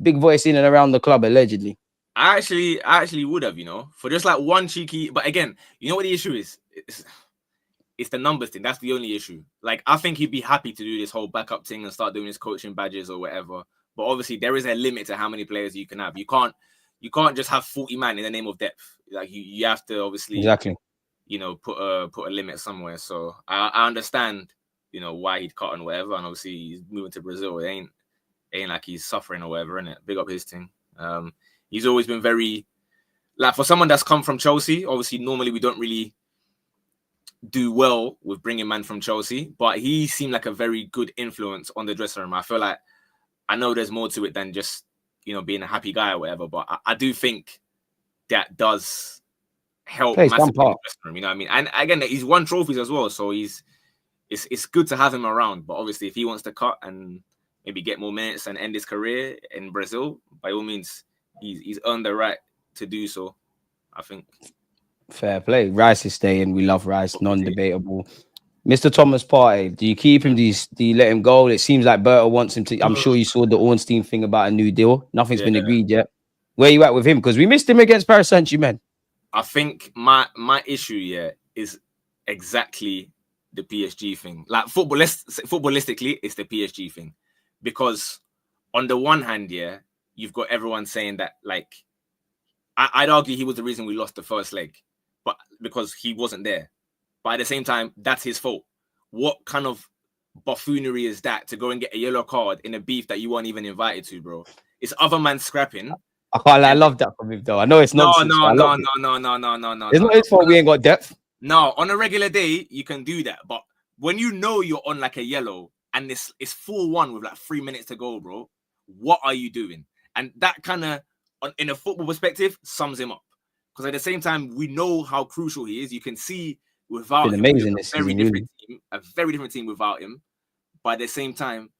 Big voice in and around the club, allegedly. I actually would have, for just like one cheeky. But again, you know what the issue is? It's the numbers thing. That's the only issue. Like, I think he'd be happy to do this whole backup thing and start doing his coaching badges or whatever. But obviously, there is a limit to how many players you can have. You can't just have 40 man in the name of depth. Like, you have to obviously Exactly. put a limit somewhere. So I understand, why he'd cut and whatever. And obviously, he's moving to Brazil. It ain't like he's suffering or whatever, innit? Big up his thing. He's always been very, like, for someone that's come from Chelsea, obviously, normally we don't really do well with bringing man from Chelsea, but he seemed like a very good influence on the dressing room. I feel like, I know there's more to it than just, being a happy guy or whatever, but I do think that does help massively in the dressing room, you know what I mean? And again, he's won trophies as well, so it's good to have him around. But obviously, if he wants to cut and maybe get more minutes and end his career in Brazil, by all means, he's earned the right to do so, I think. Fair play. Rice is staying. We love Rice, non-debatable. Mr. Thomas Partey, do you keep him? Do you let him go? It seems like Berta wants him to. I'm sure you saw the Ornstein thing about a new deal. Nothing's been agreed yet. Where you at with him? Because we missed him against Paris Saint-Germain. I think my issue is exactly the PSG thing. Like footballistically, it's the PSG thing. Because on the one hand, you've got everyone saying that, like, I'd argue he was the reason we lost the first leg, but because he wasn't there. But at the same time, that's his fault. What kind of buffoonery is that to go and get a yellow card in a beef that you weren't even invited to, bro? It's other man scrapping. I love that from him, though. I know it's nonsense. No. It's not his fault we ain't got depth. No, on a regular day, you can do that. But when you know you're on like a yellow and it's 4-1 with like 3 minutes to go, bro, what are you doing? And that kind of, in a football perspective, sums him up. Because at the same time, we know how crucial he is. You can see without him, amazing a very different team without him. But at the same time,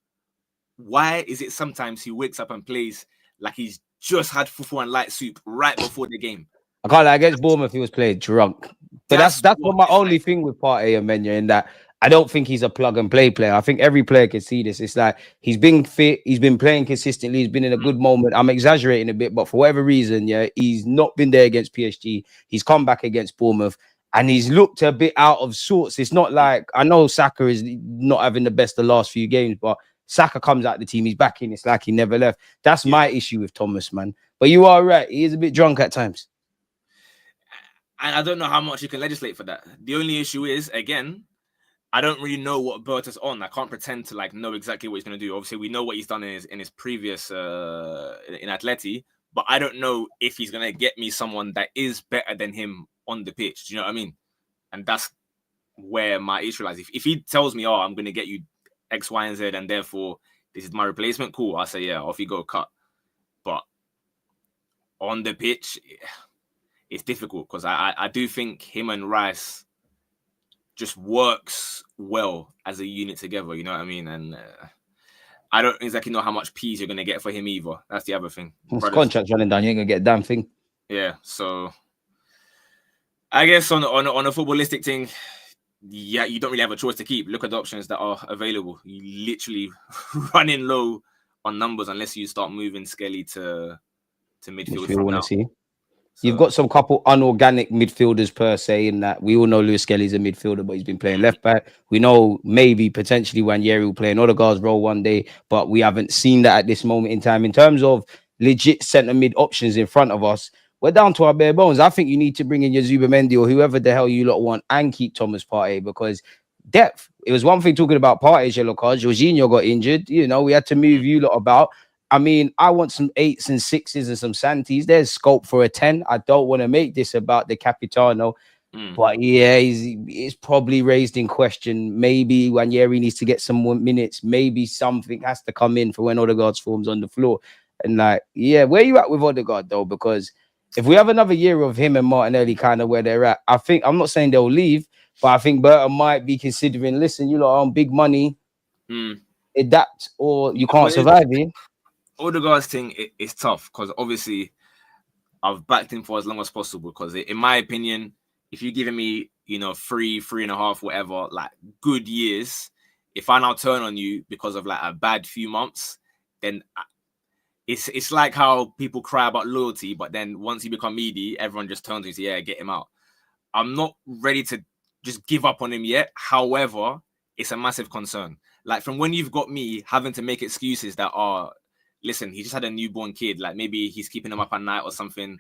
why is it sometimes he wakes up and plays like he's just had fufu and light soup right before the game? I can't lie, against Bournemouth, he was playing drunk. But that's what my only thing with Partey and Amenya, in that I don't think he's a plug and play player. I think every player can see this. It's like he's been fit, he's been playing consistently, he's been in a good moment. I'm exaggerating a bit, but for whatever reason, yeah, he's not been there against PSG. He's come back against Bournemouth and he's looked a bit out of sorts. It's not like, I know Saka is not having the best the last few games, but Saka comes out the team, he's back in. It's like he never left. That's my issue with Thomas, man. But you are right, he is a bit drunk at times. And I don't know how much you can legislate for that. The only issue is, again, I don't really know what Berta's on. I can't pretend to like know exactly what he's going to do. Obviously, we know what he's done in his previous in Atleti, but I don't know if he's going to get me someone that is better than him on the pitch. Do you know what I mean? And that's where my issue lies. If he tells me, "Oh, I'm going to get you X, Y, and Z, and therefore this is my replacement," cool. I say, "Yeah, off you go, cut." But on the pitch, it's difficult because I do think him and Rice just works well as a unit together, you know what I mean? And I don't exactly know how much peas you're going to get for him either. That's the other thing. His contract's running down, you ain't going to get a damn thing. Yeah, so I guess on a footballistic thing, yeah, you don't really have a choice to keep. Look at the options that are available. You literally running low on numbers unless you start moving Skelly to midfield from now. So, you've got some couple unorganic midfielders per se, in that we all know Lewis Skelly's a midfielder, but he's been playing left back. We know maybe potentially Wanyeri will play an Odegaard's role one day, but we haven't seen that at this moment in time. In terms of legit centre mid options in front of us, we're down to our bare bones. I think you need to bring in your Zubimendi or whoever the hell you lot want and keep Thomas Partey, because depth. It was one thing talking about Partey's yellow card. Jorginho got injured. You know, we had to move you lot about. I mean, I want some 8s and 6s and some Santis. There's scope for a 10. I don't want to make this about the Capitano. But yeah, he's probably raised in question. Maybe Wanyeri needs to get some more minutes. Maybe something has to come in for when Odegaard's form's on the floor. And like, yeah, where are you at with Odegaard though? Because if we have another year of him and Martinelli kind of where they're at, I think, I'm not saying they'll leave, but I think Berta might be considering, listen, you lot are on big money, adapt or you can't survive here. Odegaard's thing is tough because obviously I've backed him for as long as possible because in my opinion, if you're giving me, 3.5, whatever, like good years, if I now turn on you because of like a bad few months, then it's like how people cry about loyalty, but then once you become needy, everyone just turns to you and says, yeah, get him out. I'm not ready to just give up on him yet. However, it's a massive concern. Like from when you've got me having to make excuses that are, listen, he just had a newborn kid. Like maybe he's keeping him up at night or something.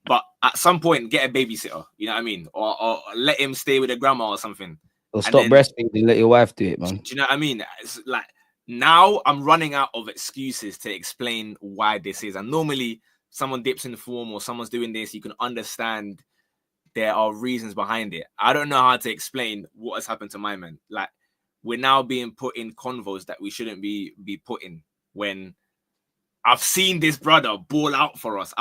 But at some point, get a babysitter. You know what I mean? Or let him stay with a grandma or something. Or stop breastfeeding and let your wife do it, man. Do you know what I mean? It's like now I'm running out of excuses to explain why this is. And normally someone dips in the form or someone's doing this, you can understand there are reasons behind it. I don't know how to explain what has happened to my man. Like we're now being put in convos that we shouldn't be put in when I've seen this brother ball out for us.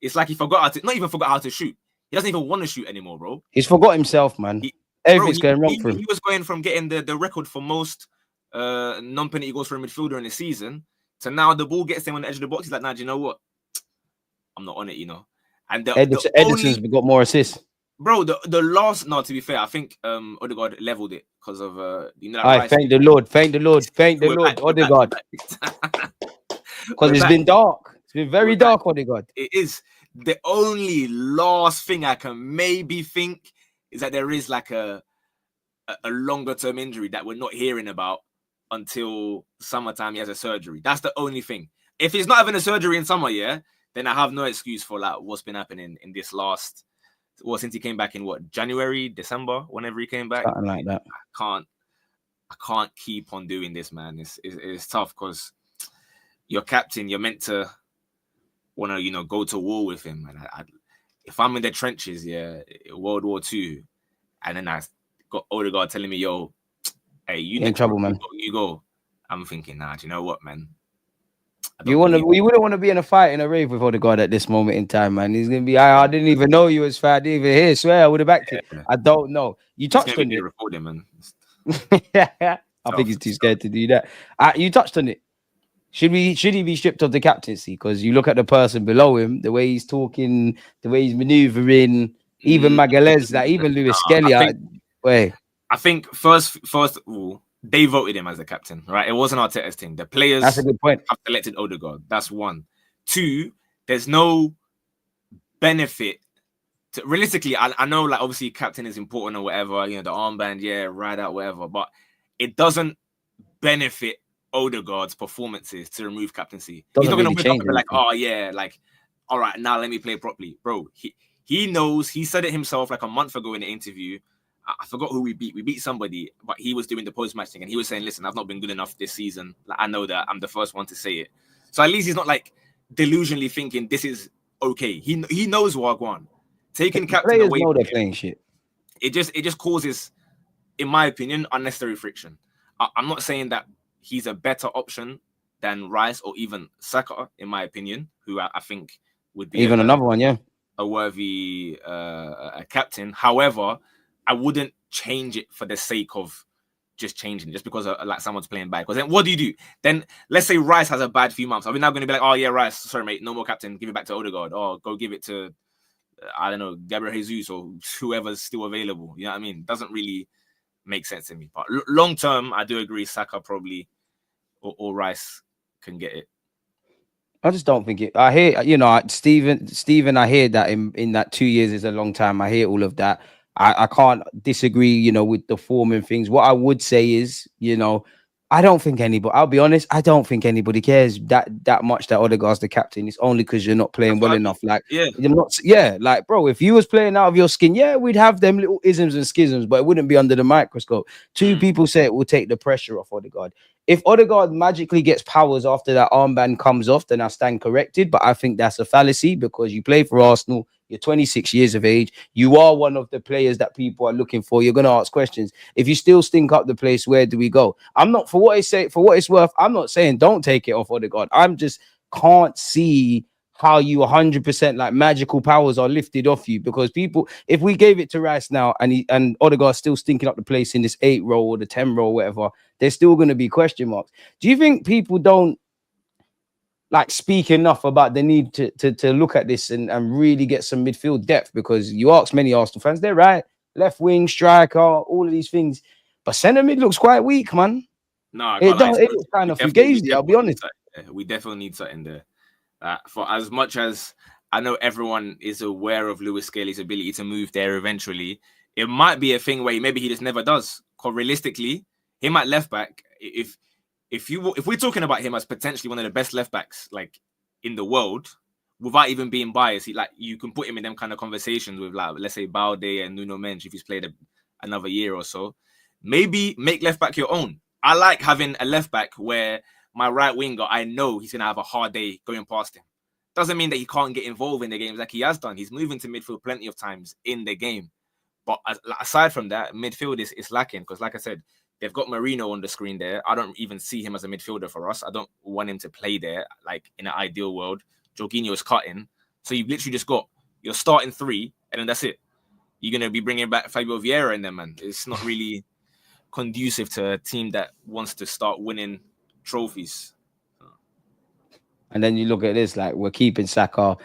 It's like he forgot how to, not even forgot how to shoot. He doesn't even want to shoot anymore, bro. He's forgot himself, man. Everything's going wrong for him. He was going from getting the record for most non-penalty goals for a midfielder in the season to now the ball gets him on the edge of the box. He's like, nah, do you know what? I'm not on it, And Edison's got more assists. Bro, the last, no, to be fair, I think Odegaard leveled it because of, thank the Lord, Odegaard. Because it's been dark. It's been very dark, Odegaard. It is. The only last thing I can maybe think is that there is like a longer term injury that we're not hearing about until summertime. He has a surgery. That's the only thing. If he's not having a surgery in summer, then I have no excuse for like what's been happening in this last, since he came back in January, December, whenever he came back. Something like that. I can't keep on doing this, man. It's tough because your captain, you're meant to want to, go to war with him. And if I'm in the trenches, World War II, and then I got Odegaard telling me, yo, hey, you in trouble, man. You go. I'm thinking, nah, do you know what, man? You wouldn't want to be in a fight in a rave with Odegaard at this moment in time, man. He's gonna be, I didn't even know you was fat. I didn't even hear. Swear I would have backed it. I don't know. You touched on it. Recording, man. I think he's too scared to do that. You touched on it. Should he be stripped of the captaincy? Because you look at the person below him, the way he's talking, the way he's maneuvering, even Magalhaes, like even Lewis Skelly. I think first of all, they voted him as the captain, right? It wasn't Arteta's thing. The players That's a good point. have selected Odegaard. That's one. Two, there's no benefit to, realistically, I know like obviously captain is important or whatever, you know, the armband, yeah, ride out, whatever, but it doesn't benefit Odegaard's performances to remove captaincy. He's not going to wake up and be like, oh yeah, like, all right, now let me play properly. Bro, he knows, he said it himself like a month ago in the interview. I forgot who we beat. We beat somebody, but he was doing the post-match thing and he was saying, listen, I've not been good enough this season. Like, I know that I'm the first one to say it. So at least he's not like delusionally thinking this is okay. He knows Wagwan. Taking captain away, know they're playing shit. It just causes, in my opinion, unnecessary friction. I'm not saying that he's a better option than Rice or even Saka, in my opinion, who I think would be even another one, yeah, a worthy captain. However, I wouldn't change it for the sake of just changing, just because like someone's playing bad. Because then what do? Then let's say Rice has a bad few months. Are we now going to be like, oh yeah, Rice, sorry mate, no more captain, give it back to Odegaard, or go give it to I don't know, Gabriel Jesus or whoever's still available. You know what I mean? Doesn't really make sense to me. But long term, I do agree Saka probably or Rice can get it. I just don't think it. I hear, you know, Stephen. I hear that in that 2 years is a long time. I hear all of that. I can't disagree, you know, with the form and things. What I would say is, you know, I don't think anybody. I'll be honest. I don't think anybody cares that much that Odegaard's the captain. It's only because you're not playing well enough. Like, yeah, you're not. Yeah, like, bro, if you was playing out of your skin, yeah, we'd have them little isms and schisms, but it wouldn't be under the microscope. Two people say it will take the pressure off Odegaard. If Odegaard magically gets powers after that armband comes off, then I stand corrected. But I think that's a fallacy because you play for Arsenal. You're 26 years of age. You are one of the players that people are looking for. You're going to ask questions. If you still stink up the place, where do we go? I'm not, for what it's worth, I'm not saying don't take it off Odegaard. I'm just can't see how you 100% like magical powers are lifted off you, because people, if we gave it to Rice now and Odegaard's still stinking up the place in this 8 role or the 10 role, whatever, there's still going to be question marks. Do you think people don't like speak enough about the need to look at this and really get some midfield depth? Because you ask many Arsenal fans, they're right, left wing, striker, all of these things, but centre mid looks quite weak, man. No, it looks kind of fugazi, I'll be honest. We definitely need something there. For as much as I know everyone is aware of Lewis Skelly's ability to move there eventually, it might be a thing where maybe he just never does. Because realistically, him at left back, if we're talking about him as potentially one of the best left backs like in the world, without even being biased, you can put him in them kind of conversations with, like, let's say Balde and Nuno Mendes if he's played another year or so. Maybe make left back your own. I like having a left back where my right winger, I know he's going to have a hard day going past him. Doesn't mean that he can't get involved in the games like he has done. He's moving to midfield plenty of times in the game. But aside from that, midfield is lacking because, like I said, they've got Marino on the screen there. I don't even see him as a midfielder for us. I don't want him to play there, like in an ideal world. Jorginho is cutting. So you've literally just got your starting 3, and then that's it. You're going to be bringing back Fabio Vieira in there, man. It's not really conducive to a team that wants to start winning trophies. And then you look at this, like, we're keeping Saka.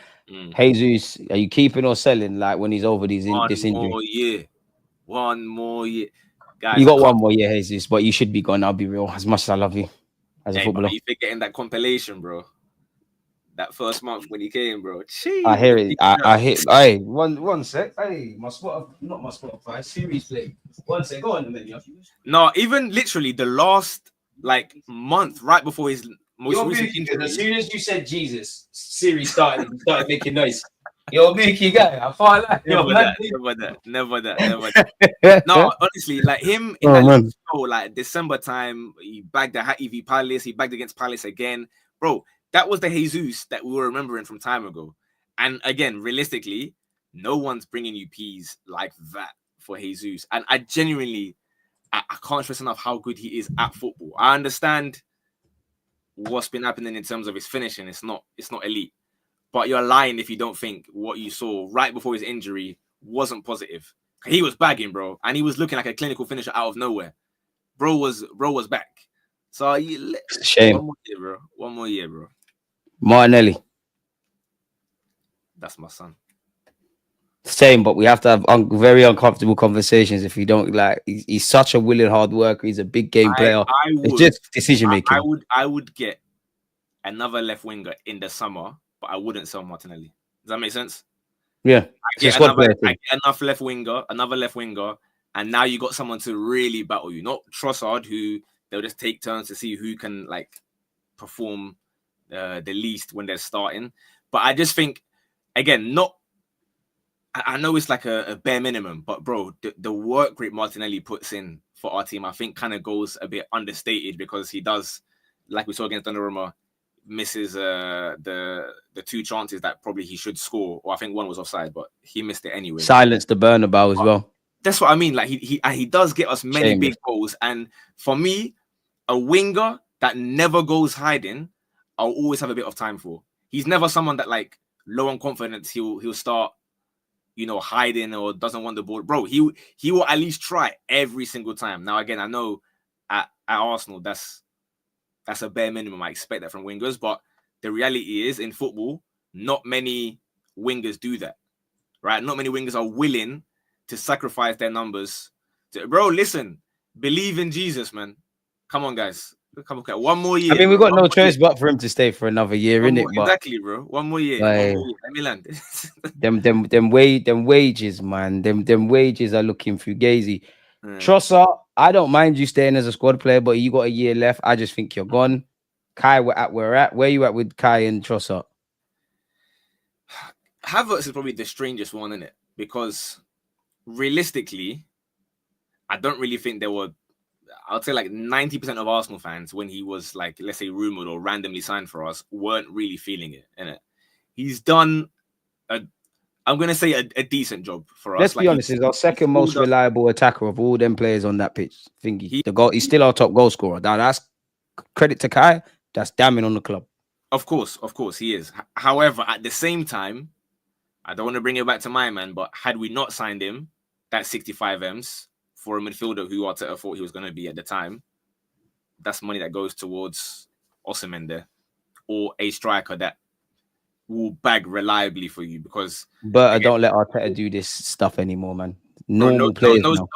Jesus, are you keeping or selling, like, when he's over this injury? One more year. Guys, you got one more year, Jesus, but you should be gone. I'll be real. As much as I love you as a footballer. You forgetting that compilation, bro. That first month when he came, bro. Jeez, I hear it. I hear. Hey, one sec. Hey, not my Spotify. Series play. 1 sec. Go on the menu. No, even literally the last month, right before his most recent injury. As soon as you said Jesus, Siri started making noise. You're a Mickey guy. I can't lie. Never that. No, honestly, like him in that show, like December time, he bagged the EV Palace. He bagged against Palace again, bro. That was the Jesus that we were remembering from time ago. And again, realistically, no one's bringing you peas like that for Jesus. And I genuinely, I can't stress enough how good he is at football. I understand what's been happening in terms of his finishing. It's not elite. But you're lying if you don't think what you saw right before his injury wasn't positive. He was bagging, bro. And he was looking like a clinical finisher out of nowhere. bro was back. So It's a shame. One more year, bro. One more year, bro. Martinelli. That's my son. Same, but we have to have very uncomfortable conversations if you don't like. He's such a willing hard worker. He's a big game player. It's just decision making. I would get another left winger in the summer, but I wouldn't sell Martinelli. Does that make sense? Yeah, I get enough left winger, another left winger, and now you got someone to really battle you. Not Trossard, who they'll just take turns to see who can like perform the least when they're starting. But I just think, again, I know it's like a bare minimum, but bro, the work rate Martinelli puts in for our team, I think kind of goes a bit understated because he does, like we saw against Donnarumma, misses the two chances that probably he should score, or I think one was offside, but he missed it anyway. Silence the Bernabeu as well. That's what I mean. Like he does get us many big goals, and for me, a winger that never goes hiding, I'll always have a bit of time for. He's never someone that like low on confidence. He'll start, hiding or doesn't want the ball. Bro, he will at least try every single time. Now again, I know at Arsenal that's a bare minimum. I expect that from wingers, but the reality is in football, not many wingers do that, right? Not many wingers are willing to sacrifice their numbers. Bro, listen, believe in Jesus, man. Come on, guys. Come on, one more year. I mean, we've got no choice but for him to stay for another year, innit? Exactly, bro. One more year. Let me land. them wages, man. Them wages are looking fugazi. Trossard, I don't mind you staying as a squad player, but you got a year left. I just think you're gone. Kai, we're at. Where you at with Kai and Trossard? Havertz is probably the strangest one, isn't it? Because realistically, I don't really think there were. I'd say like 90% of Arsenal fans, when he was like, let's say, rumored or randomly signed for us, weren't really feeling it. Innit? He's done I'm going to say a decent job for us. Let's be honest, he's our second most reliable attacker of all them players on that pitch. He's still our top goal scorer. Now, that's credit to Kai. That's damning on the club. Of course, he is. However, at the same time, I don't want to bring it back to my man, but had we not signed him, that 65 M's for a midfielder who Arteta thought he was going to be at the time, that's money that goes towards Osimhen there, or a striker that will bag reliably for you. Because I don't let Arteta do this stuff anymore, man. No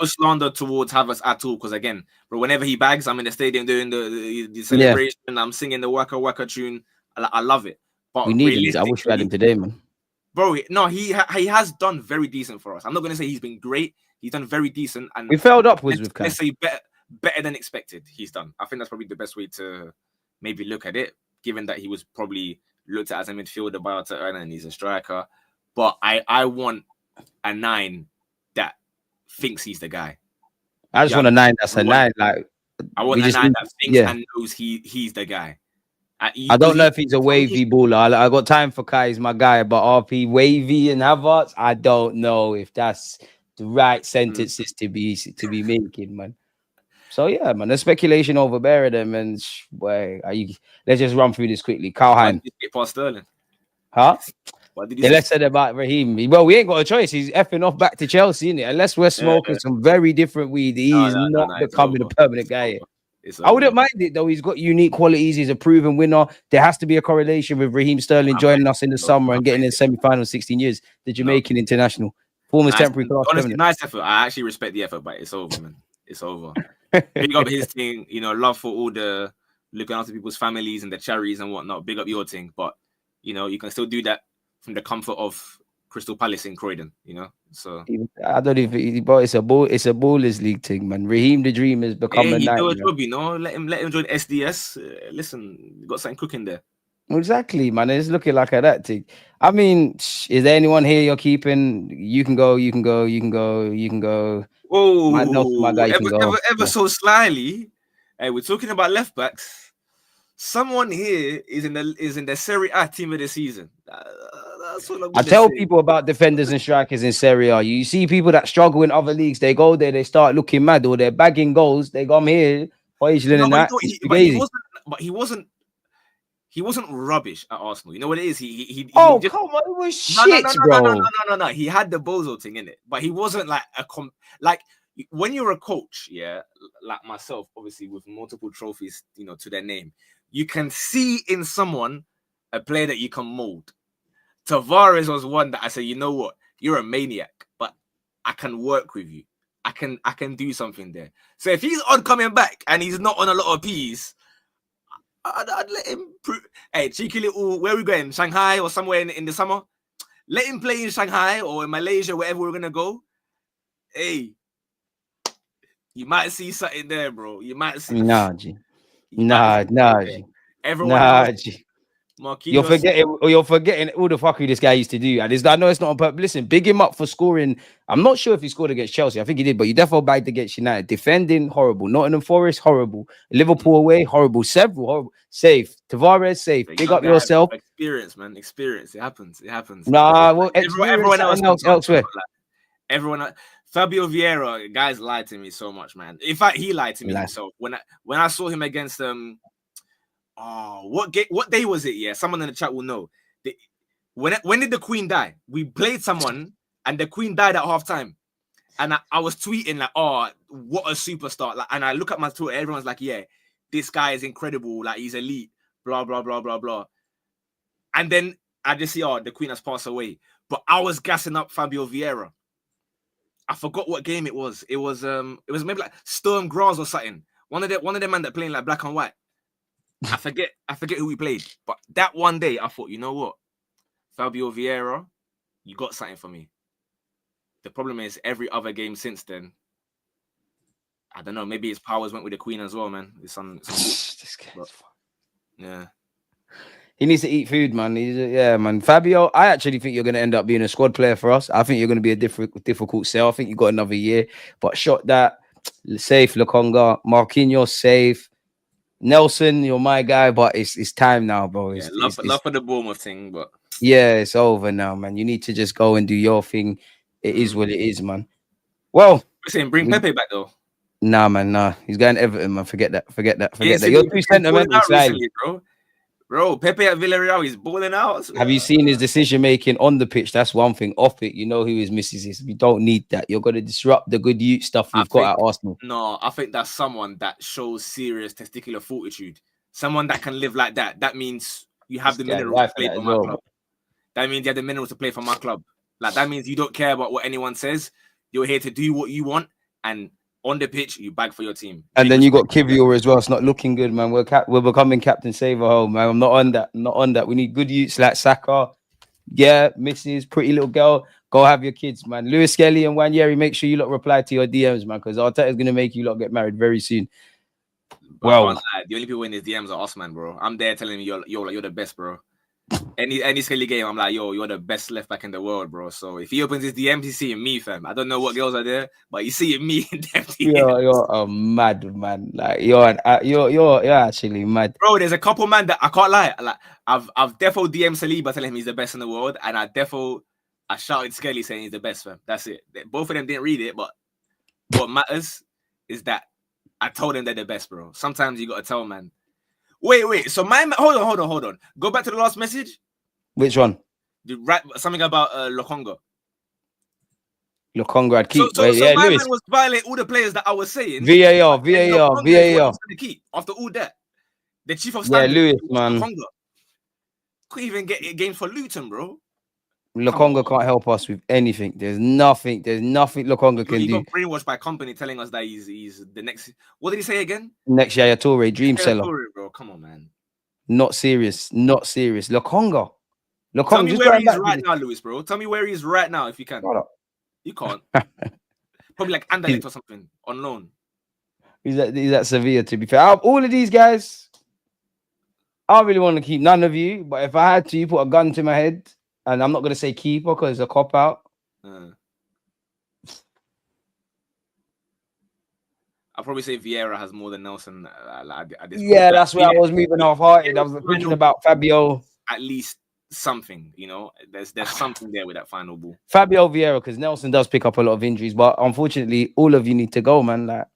slander towards Havertz at all. Because again, bro, whenever he bags, I'm in the stadium doing the celebration. Yeah. I'm singing the Waka Waka tune. I love it. But we need him. I wish we had him today, man. Bro, no, he has done very decent for us. I'm not going to say he's been great. He's done very decent, and we failed upwards with Kai. Let's say better than expected. He's done. I think that's probably the best way to maybe look at it, given that he was probably looked at as a midfielder by Arteta and he's a striker. But I want a 9 that thinks he's the guy. I just want a 9 that's a 9. Like I want a 9 that thinks and knows he's the guy. I don't know if he's a wavy baller. I got time for Kai, he's my guy, but RP wavy and Havertz, I don't know if that's the right sentences to be making, man. So yeah, man, the speculation overbearing them, and let's just run through this quickly. Carl Hein. Get past Sterling. Huh? What did you say? Let's say about Raheem. Well, we ain't got a choice. He's effing off back to Chelsea, innit? Unless we're smoking some very different weed. He's not becoming a permanent guy. I wouldn't mind it though. He's got unique qualities. He's a proven winner. There has to be a correlation with Raheem Sterling joining us in the summer and getting in semi-final 16 years. The Jamaican international. Former's temporary class. Honestly, nice effort. I actually respect the effort, but it's over, man. It's over. Big up his thing, love for all the looking after people's families and the charities and whatnot. Big up your thing, but you can still do that from the comfort of Crystal Palace in Croydon, So I don't even, but it's a ballers league thing, man. Raheem the Dream has become a nightmare. Let him join SDS. Listen, you got something cooking there. Exactly, man. It's looking like that thing. I mean, is there anyone here you're keeping? You can go. Oh, my guy, ever so slyly. Hey, we're talking about left backs. Someone here is in the Serie A team of the season. That's what I tell people about defenders and strikers in Serie A. You see people that struggle in other leagues. They go there, they start looking mad, or they're bagging goals. They come here, He wasn't rubbish at Arsenal. You know what it is? He come on, it was shit, bro. No. He had the bozo thing in it, but he wasn't like when you're a coach, yeah, like myself, obviously with multiple trophies, to their name, you can see in someone a player that you can mold. Tavares was one that I said, you know what, you're a maniac, but I can work with you. I can do something there. So if he's on coming back and he's not on a lot of P's, I'd let him. Hey, cheeky little, where are we going? Shanghai or somewhere in the summer? Let him play in Shanghai or in Malaysia, wherever we're gonna go. Hey, you might see something there, bro. You might see. Nah, G. Nah. Everyone knows G. You're Marquinhos. forgetting all the fuckery this guy used to do. And I know it's not on purpose. Listen, big him up for scoring. I'm not sure if he scored against Chelsea. I think he did, but he definitely bagged against United. Defending, horrible. Nottingham Forest, horrible. Liverpool away, horrible. Several, horrible. Safe. Tavares, safe. Big up yourself. Experience, man. Experience. It happens. Nah, well, everyone else elsewhere. Everyone. Fabio Vieira, guys lied to me so much, man. In fact, he lied to me himself. When I saw him against what day was it? Yeah, someone in the chat will know. When did the Queen die? We played someone and the Queen died at halftime. And I was tweeting like, oh, what a superstar. Like, and I look at my Twitter, everyone's like, yeah, this guy is incredible. Like, he's elite, blah, blah, blah, blah, blah. And then I just see, oh, the Queen has passed away. But I was gassing up Fabio Vieira. I forgot what game it was. It was maybe like Sturm Graz or something. One of them man that playing like black and white. I forget who we played. But that one day I thought, you know what? Fabio Vieira, you got something for me. The problem is every other game since then, I don't know, maybe his powers went with the Queen as well, man. This guy's yeah. He needs to eat food, man. Man. Fabio, I actually think you're going to end up being a squad player for us. I think you're going to be a difficult sell. I think you got another year. But shot that, safe, Lokonga. Marquinhos, safe. Nelson, you're my guy, but it's time now, bro. Love for the Bournemouth thing, but... Yeah, it's over now, man. You need to just go and do your thing. It is what it is, man. Well... We're saying bring Pepe back, though. Nah, man, nah. He's going to Everton, man. Forget that. Yeah, You're too sentimental, recently, bro, Pepe at Villarreal, he's balling out. Have you seen his decision making on the pitch? That's one thing. Off it, you know who his missus is. You don't need that. You're going to disrupt the good youth stuff we've got at Arsenal. No, I think that's someone that shows serious testicular fortitude. Someone that can live like that. That means you have the minerals to play for my club. That means you have the minerals to play for my club. Like, that means you don't care about what anyone says. You're here to do what you want, and on the pitch, you bag for your team. And then you got Kivior as well. It's not looking good, man. We're becoming Captain Save-A-Hole, man. I'm not on that. We need good youths like Saka. Yeah, Mrs. Pretty little girl. Go have your kids, man. Lewis Kelly and Wanyeri, make sure you lot reply to your DMs, man, because Arteta's going to make you lot get married very soon. Well, the only people in his DMs are us, man, bro. I'm there telling you you're the best, bro. Any Skelly game, I'm like, you're the best left back in the world, bro. So if he opens his DMs, he's seeing me, fam. I don't know what girls are there, but he's seeing me in them DMs. You're a mad man. Like you're actually mad, bro. There's a couple man that I can't lie. Like I've defo DM'd Saliba telling him he's the best in the world, and I shouted Skelly saying he's the best, fam. That's it. Both of them didn't read it, but what matters is that I told them they're the best, bro. Sometimes you gotta tell, man. Wait. So hold on. Go back to the last message. Which one? Something about Lokonga. Lokonga, I'd keep. So my man was violating all the players that I was saying. VAR. Keep after all that. The chief of staff. Yeah, Lewis, man. Lokonga couldn't even get a game for Luton, bro. Lokonga can't help us with anything. There's nothing Lokonga can do. He got brainwashed by company telling us that he's the next. What did he say again? Next Yaya Toure, dream seller. Toure, bro. Come on, man. Not serious. Lokonga. Tell me where he is right now, Lewis, bro. Tell me where he is right now, if you can. You can't. Probably like Anderlecht or something on loan. He's at Sevilla, to be fair. Out of all of these guys, I really want to keep none of you. But if I had to, you put a gun to my head. And I'm not going to say keeper because it's a cop-out. I'll probably say Vieira has more than Nelson at this point. Yeah, that's where I was moving half-hearted. I was thinking about Fabio. At least something, you know. There's something there with that final ball. Fabio Vieira, because Nelson does pick up a lot of injuries. But unfortunately, all of you need to go, man. Like,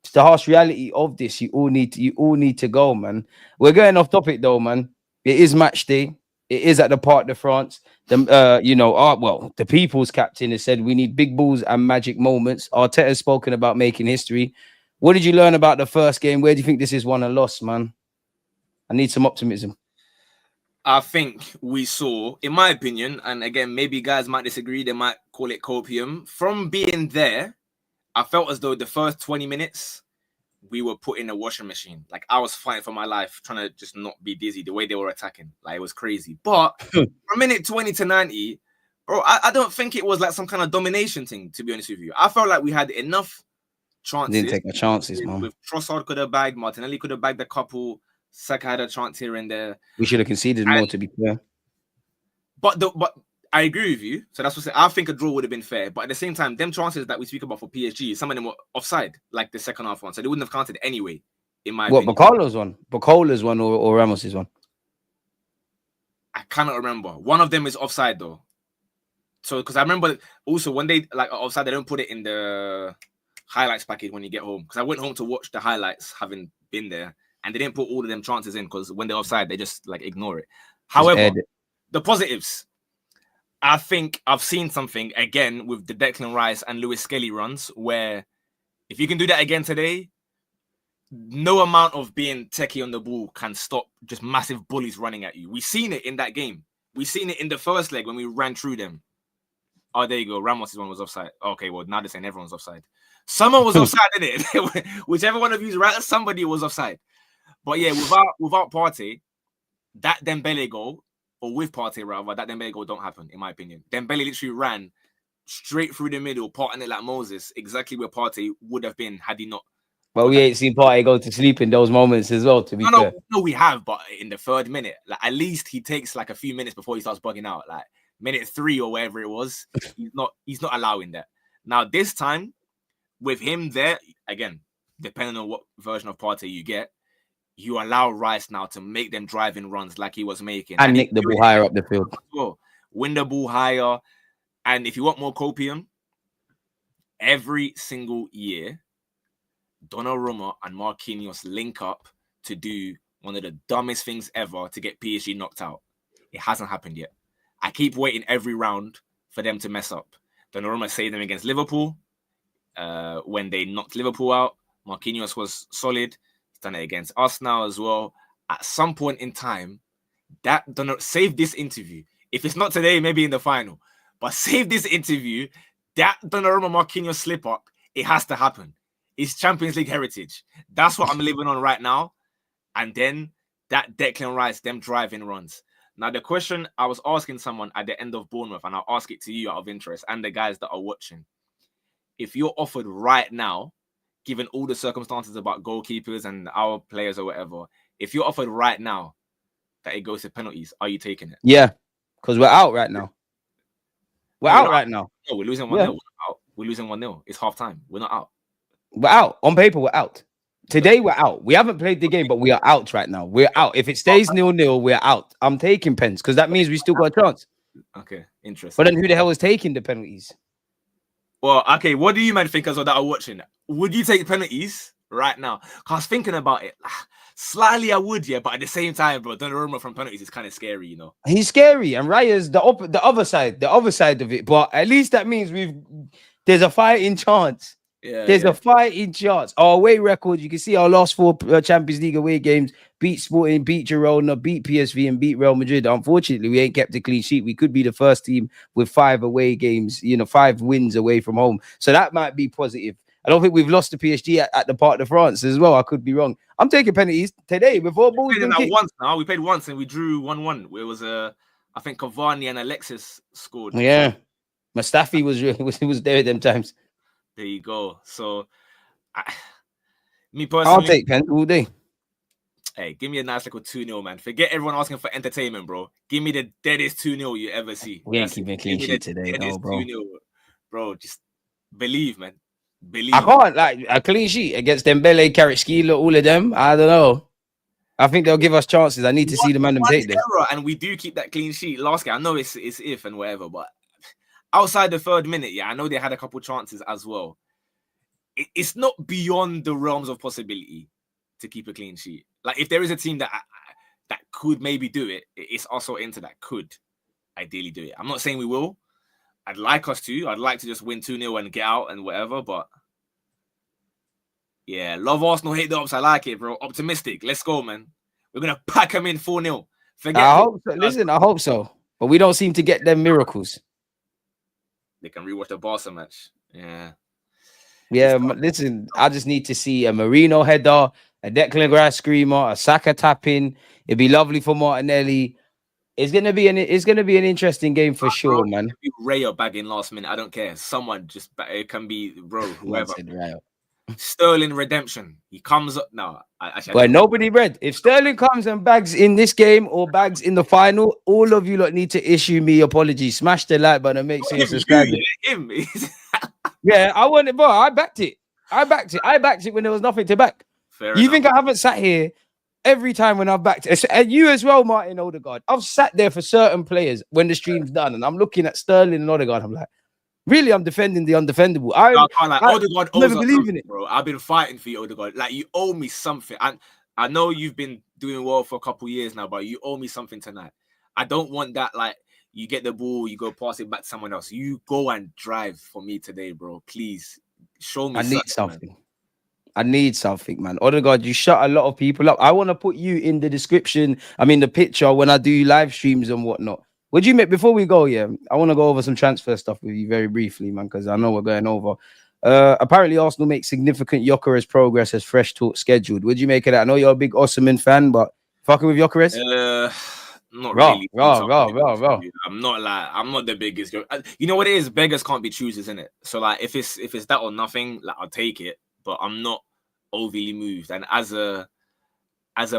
it's the harsh reality of this. You all need to go, man. We're going off topic, though, man. It is match day. It is at the Parc de France. The people's captain has said we need big balls and magic moments. Arteta has spoken about making history. What did you learn about the first game? Where do you think this is won and lost, man? I need some optimism. I think we saw, in my opinion, and again, maybe guys might disagree, they might call it copium. From being there, I felt as though the first 20 minutes, we were put in a washing machine. Like, I was fighting for my life, trying to just not be dizzy the way they were attacking. Like, it was crazy. But from minute 20 to 90, bro, I don't think it was like some kind of domination thing, to be honest with you. I felt like we had enough chances. Didn't take my chances, man. With Trossard could have bagged, Martinelli could have bagged a couple, Saka had a chance here and there. We should have conceded more, to be fair. But I agree with you. So that's what I think a draw would have been fair. But at the same time, them chances that we speak about for PSG, some of them were offside, like the second half one. So they wouldn't have counted anyway, in my opinion. Bacola's one or Ramos's one? I cannot remember. One of them is offside though. So because I remember also when they like offside, they don't put it in the highlights package when you get home. Because I went home to watch the highlights, having been there, and they didn't put all of them chances in because when they're offside, they just like ignore it. However, the positives, I think I've seen something again with the Declan Rice and Lewis Skelly runs where if you can do that again today, no amount of being techie on the ball can stop just massive bullies running at you. We've seen it in that game. We've seen it in the first leg when we ran through them. Oh, there you go. Ramos' one was offside. Okay, well, now they're saying everyone's offside. Someone was offside, didn't it? Whichever one of you is right, somebody was offside. But yeah, without Partey, that Dembele goal, or with Partey rather, that Dembele goal don't happen, in my opinion. Dembele literally ran straight through the middle, parting it like Moses, exactly where Partey would have been had he not. But we ain't seen Partey go to sleep in those moments as well, to be fair. No, we have, but in the third minute, like at least he takes like a few minutes before he starts bugging out. Like minute 3 or whatever it was, he's not allowing that. Now this time, with him there, again, depending on what version of Partey you get, you allow Rice now to make them driving runs like he was making. And nick the ball higher up the field. Well, win the ball higher. And if you want more copium, every single year, Donnarumma and Marquinhos link up to do one of the dumbest things ever to get PSG knocked out. It hasn't happened yet. I keep waiting every round for them to mess up. Donnarumma saved them against Liverpool when they knocked Liverpool out. Marquinhos was solid. Done it against us now as well. At some point in time, save this interview. If it's not today, maybe in the final. But save this interview. That Donnarumma Marquinhos slip up, it has to happen. It's Champions League heritage. That's what I'm living on right now. And then that Declan Rice, them driving runs. Now, the question I was asking someone at the end of Bournemouth, and I'll ask it to you out of interest and the guys that are watching. If you're offered right now, given all the circumstances about goalkeepers and our players or whatever, if you're offered right now that it goes to penalties, are you taking it? Yeah, because we're out right now. We're out right now. No, we're losing 1-0. We're losing 1-0. It's half time. We're not out. We're out. On paper, we're out. Today, we're out. We haven't played the game, but we are out right now. We're out. If it stays 0-0, we're out. I'm taking pens because that means we still got a chance. Okay, interesting. But then who the hell is taking the penalties? Well, okay, what do you man think as well that are watching? Would you take penalties right now? Because I was thinking about it. Slightly I would, yeah, but at the same time, bro, Donnarumma from penalties is kind of scary, you know. He's scary, and Raya's the other side of it. But at least that means there's a fighting chance. Yeah, there's a fighting chance. Our away record, you can see our last 4 Champions League away games: beat Sporting, beat Girona, beat PSV, and beat Real Madrid. Unfortunately, we ain't kept a clean sheet. We could be the first team with 5 away games, 5 wins away from home. So that might be positive. I don't think we've lost to PSG at the Parc de France as well. I could be wrong. I'm taking penalties today before balls been kicked. Once now. We played once and we drew 1-1. It was I think Cavani and Alexis scored. Yeah, Mustafi was there at them times. There you go. So, me personally, I'll take pen all day. Hey, give me a nice little 2-0, man. Forget everyone asking for entertainment, bro. Give me the deadest 2-0 you ever see. We ain't keeping clean sheet today, though, bro. 2-0, bro. Just believe, man. Believe. I can't like a clean sheet against Dembele, Kvaratskhelia, all of them. I don't know. I think they'll give us chances. I need to see the man them take this. And we do keep that clean sheet. Last game, I know it's if and whatever, but outside the 3rd minute, yeah, I know they had a couple chances as well. It's not beyond the realms of possibility to keep a clean sheet. Like if there is a team that that could maybe do it. It's also into that could ideally do it. I'm not saying we will. I'd like us to. I'd like to just win 2-0 and get out and whatever, but yeah, love Arsenal, hate the ops. I like it, bro. Optimistic. Let's go, man. We're going to pack them in 4-0. Forget I hope so. Listen, I hope so. But we don't seem to get them miracles. They can rewatch the Barca match. Yeah. Yeah, listen, I just need to see a Marino header, a Declan Rice screamer, a Saka tapping. It'd be lovely for Martinelli. It's gonna be an interesting game for sure, man. Rayo bagging last minute. I don't care. Someone just it can be bro, whoever. Rayo. Sterling redemption. He comes up now. But nobody read. If Sterling comes and bags in this game or bags in the final, all of you lot need to issue me apologies. Smash the like button and make sure you subscribe. Him. Yeah, I want it, bro. I backed it. I backed it when there was nothing to back. Fair enough. Think I haven't sat here every time when I've backed it? And you as well, Martin Odegaard. I've sat there for certain players when the stream's done, and I'm looking at Sterling and Odegaard. I'm like, really, I'm defending the undefendable. Odegaard never believe in it, bro. I've been fighting for you, Odegaard. Like, you owe me something. And I know you've been doing well for a couple of years now, but you owe me something tonight. I don't want that, like, you get the ball, you go pass it back to someone else. You go and drive for me today, bro. Please show me. I need something. Man. I need something, man. Odegaard, you shut a lot of people up. I want to put you in the description. I mean, the picture when I do live streams and whatnot. Would you make before we go? Yeah, I want to go over some transfer stuff with you very briefly, man, because I know we're going over. Apparently, Arsenal make significant Gyökeres progress as fresh talk scheduled. Would you make of that? I know you're a big Osimhen fan, but fucking with Gyökeres? Not really. Raw. I'm not the biggest. You know what it is? Beggars can't be choosers, isn't it? So like, if it's that or nothing, like I'll take it. But I'm not overly moved. And as a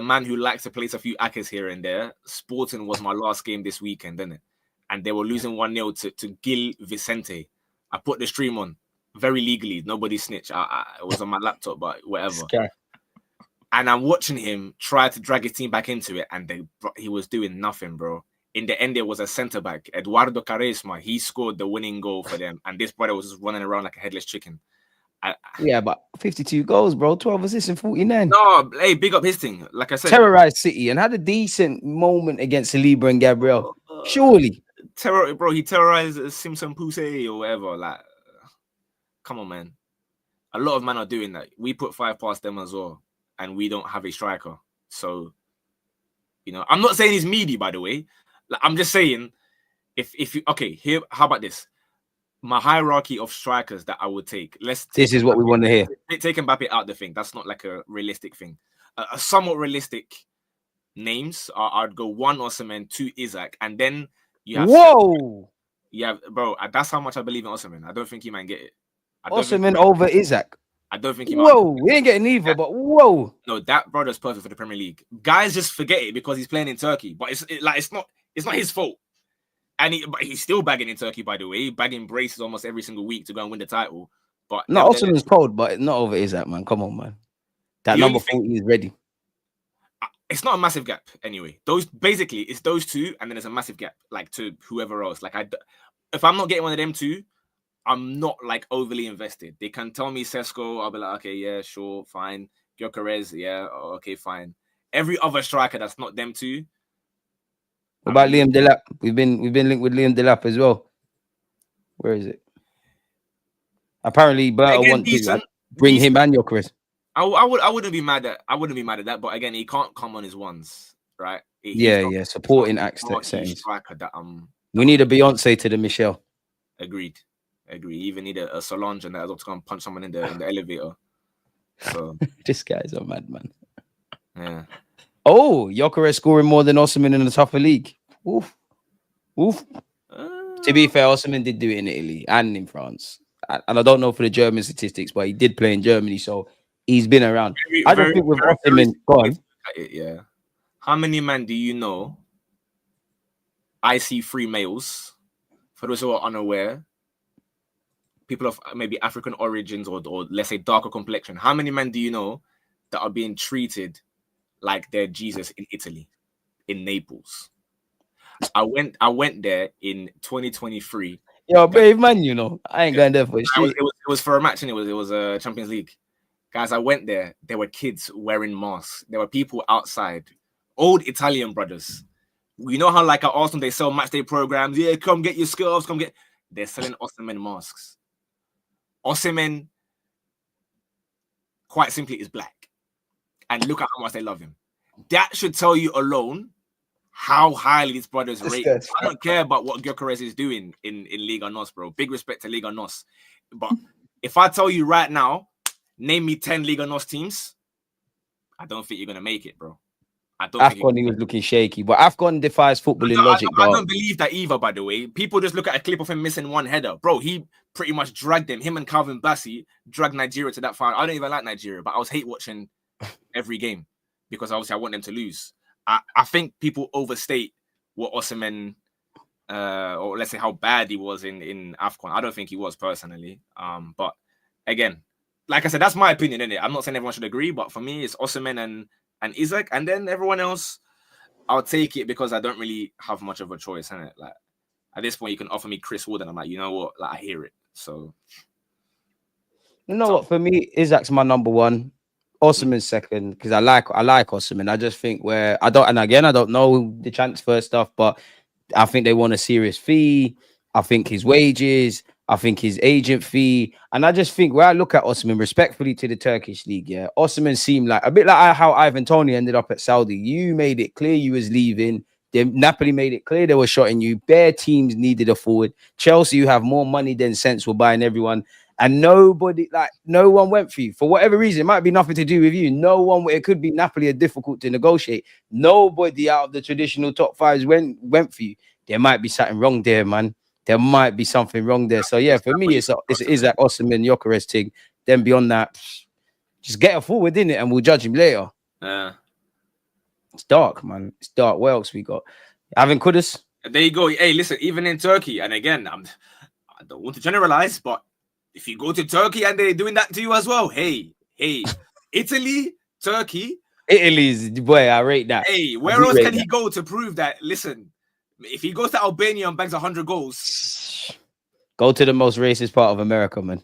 man who likes to place a few akkers here and there, Sporting was my last game this weekend, didn't it? And they were losing 1-0 to Gil Vicente. I put the stream on very legally. Nobody snitched. It was on my laptop, but whatever. And I'm watching him try to drag his team back into it, and he was doing nothing, bro. In the end, it was a centre-back, Eduardo Quaresma. He scored the winning goal for them, and this brother was just running around like a headless chicken. Yeah, but 52 goals, bro. 12 assists and 49. No, hey, big up his thing. Like I said, terrorized City and had a decent moment against Saliba and Gabriel. Surely, he terrorized Simpson Poussey or whatever. Like, come on, man. A lot of men are doing that. We put 5 past them as well, and we don't have a striker. So, you know, I'm not saying he's meaty, by the way. Like, I'm just saying, if you here, how about this? My hierarchy of strikers that I would take. This is what we want to hear. Take Mbappe out the thing. That's not like a realistic thing. A somewhat realistic names I'd go 1 Osimhen, 2 Isaac, and then you have. Whoa! Yeah, bro. That's how much I believe in Osimhen. I don't think he might get it. Osimhen over Isaac. I don't think he might. Whoa, we ain't getting either, but whoa. No, that brother's perfect for the Premier League. Guys just forget it because he's playing in Turkey, but it's not his fault. And he's still bagging in Turkey, by the way. Bagging braces almost every single week to go and win the title. But no, Osimhen's cold, but not over Isaac, man. Come on, man. That number 40 is ready. It's not a massive gap, anyway. It's those two, and then there's a massive gap, like to whoever else. Like if I'm not getting one of them two, I'm not like overly invested. They can tell me Sesko, I'll be like, okay, yeah, sure, fine. Gyökeres, yeah, okay, fine. Every other striker that's not them two. What about Liam Delap? We've been linked with Liam Delap as well. Where is it? Apparently, Berta wants to bring him and Gyökeres. I wouldn't be mad at that, but again, he can't come on his ones, right? Yeah, supporting acts settings. We need a Beyonce to the Michelle. Agreed. You even need a Solange and that to come punch someone in the elevator. So this guy's a madman. Yeah. Oh, Gyökeres scoring more than Osimhen in the tougher league. Oof. To be fair, Osimhen did do it in Italy and in France. And I don't know for the German statistics, but he did play in Germany, so he's been around. I don't think with Osimhen gone. Yeah. How many men do you know? I see 3 males. For those who are unaware, people of maybe African origins or let's say darker complexion. How many men do you know that are being treated like they're Jesus in Italy, in Naples? I went there in 2023. Yo, brave man, you know. I ain't going there for shit. It was for a match and it was a Champions League. Guys, I went there. There were kids wearing masks. There were people outside, old Italian brothers. You know how like at Arsenal they sell match day programs. Yeah, come get your scarves. They're selling Osimhen masks. Osimhen, quite simply, is black, and look at how much they love him. That should tell you alone how highly these brothers rate. I don't care about what Gyökeres is doing in Liga NOS, bro. Big respect to Liga NOS. But if I tell you right now, name me 10 Liga NOS teams, I don't think you're gonna make it, bro. AFCON, he was looking shaky, but AFCON defies footballing logic. I don't believe that either, by the way. People just look at a clip of him missing one header. Bro, he pretty much dragged them. Him and Calvin Bassey dragged Nigeria to that final. I don't even like Nigeria, but I was hate watching every game because obviously I want them to lose. I think people overstate what Osimhen, or let's say how bad he was in AFCON. I don't think he was personally. But again, like I said, that's my opinion, innit? I'm not saying everyone should agree, but for me, it's Osimhen and Isaac, and then everyone else, I'll take it because I don't really have much of a choice, innit? Like at this point, you can offer me Chris Wood, and I'm like, you know what? Like I hear it. So you know what? For me, Isaac's my number one. Osimhen's second because I like Osimhen. I just think I don't know the transfer stuff, but I think they want a serious fee. I think his wages. I think his agent fee. And I just think where I look at Osimhen, respectfully to the Turkish league, yeah, Osimhen seemed like a bit like how Ivan Toney ended up at Saudi. You made it clear you was leaving. Napoli made it clear they were shotting you. Bare teams needed a forward. Chelsea, you have more money than sense, were buying everyone. And no one went for you. For whatever reason, it might be nothing to do with you. It could be Napoli are difficult to negotiate. Nobody out of the traditional top fives went for you. There might be something wrong there, man. There might be something wrong there. So yeah, for me, it's that Osimhen Gyökeres thing. Then beyond that, just get a forward in it, and we'll judge him later. It's dark, man. It's dark. What else we got? Ivan Kudus. There you go. Hey, listen. Even in Turkey, and again, I don't want to generalize, but if you go to Turkey and they're doing that to you as well, hey, Italy, Turkey. Italy's boy. I rate that. Hey, where else can he go to prove that? Listen. If he goes to Albania and bangs 100 goals, go to the most racist part of America, man,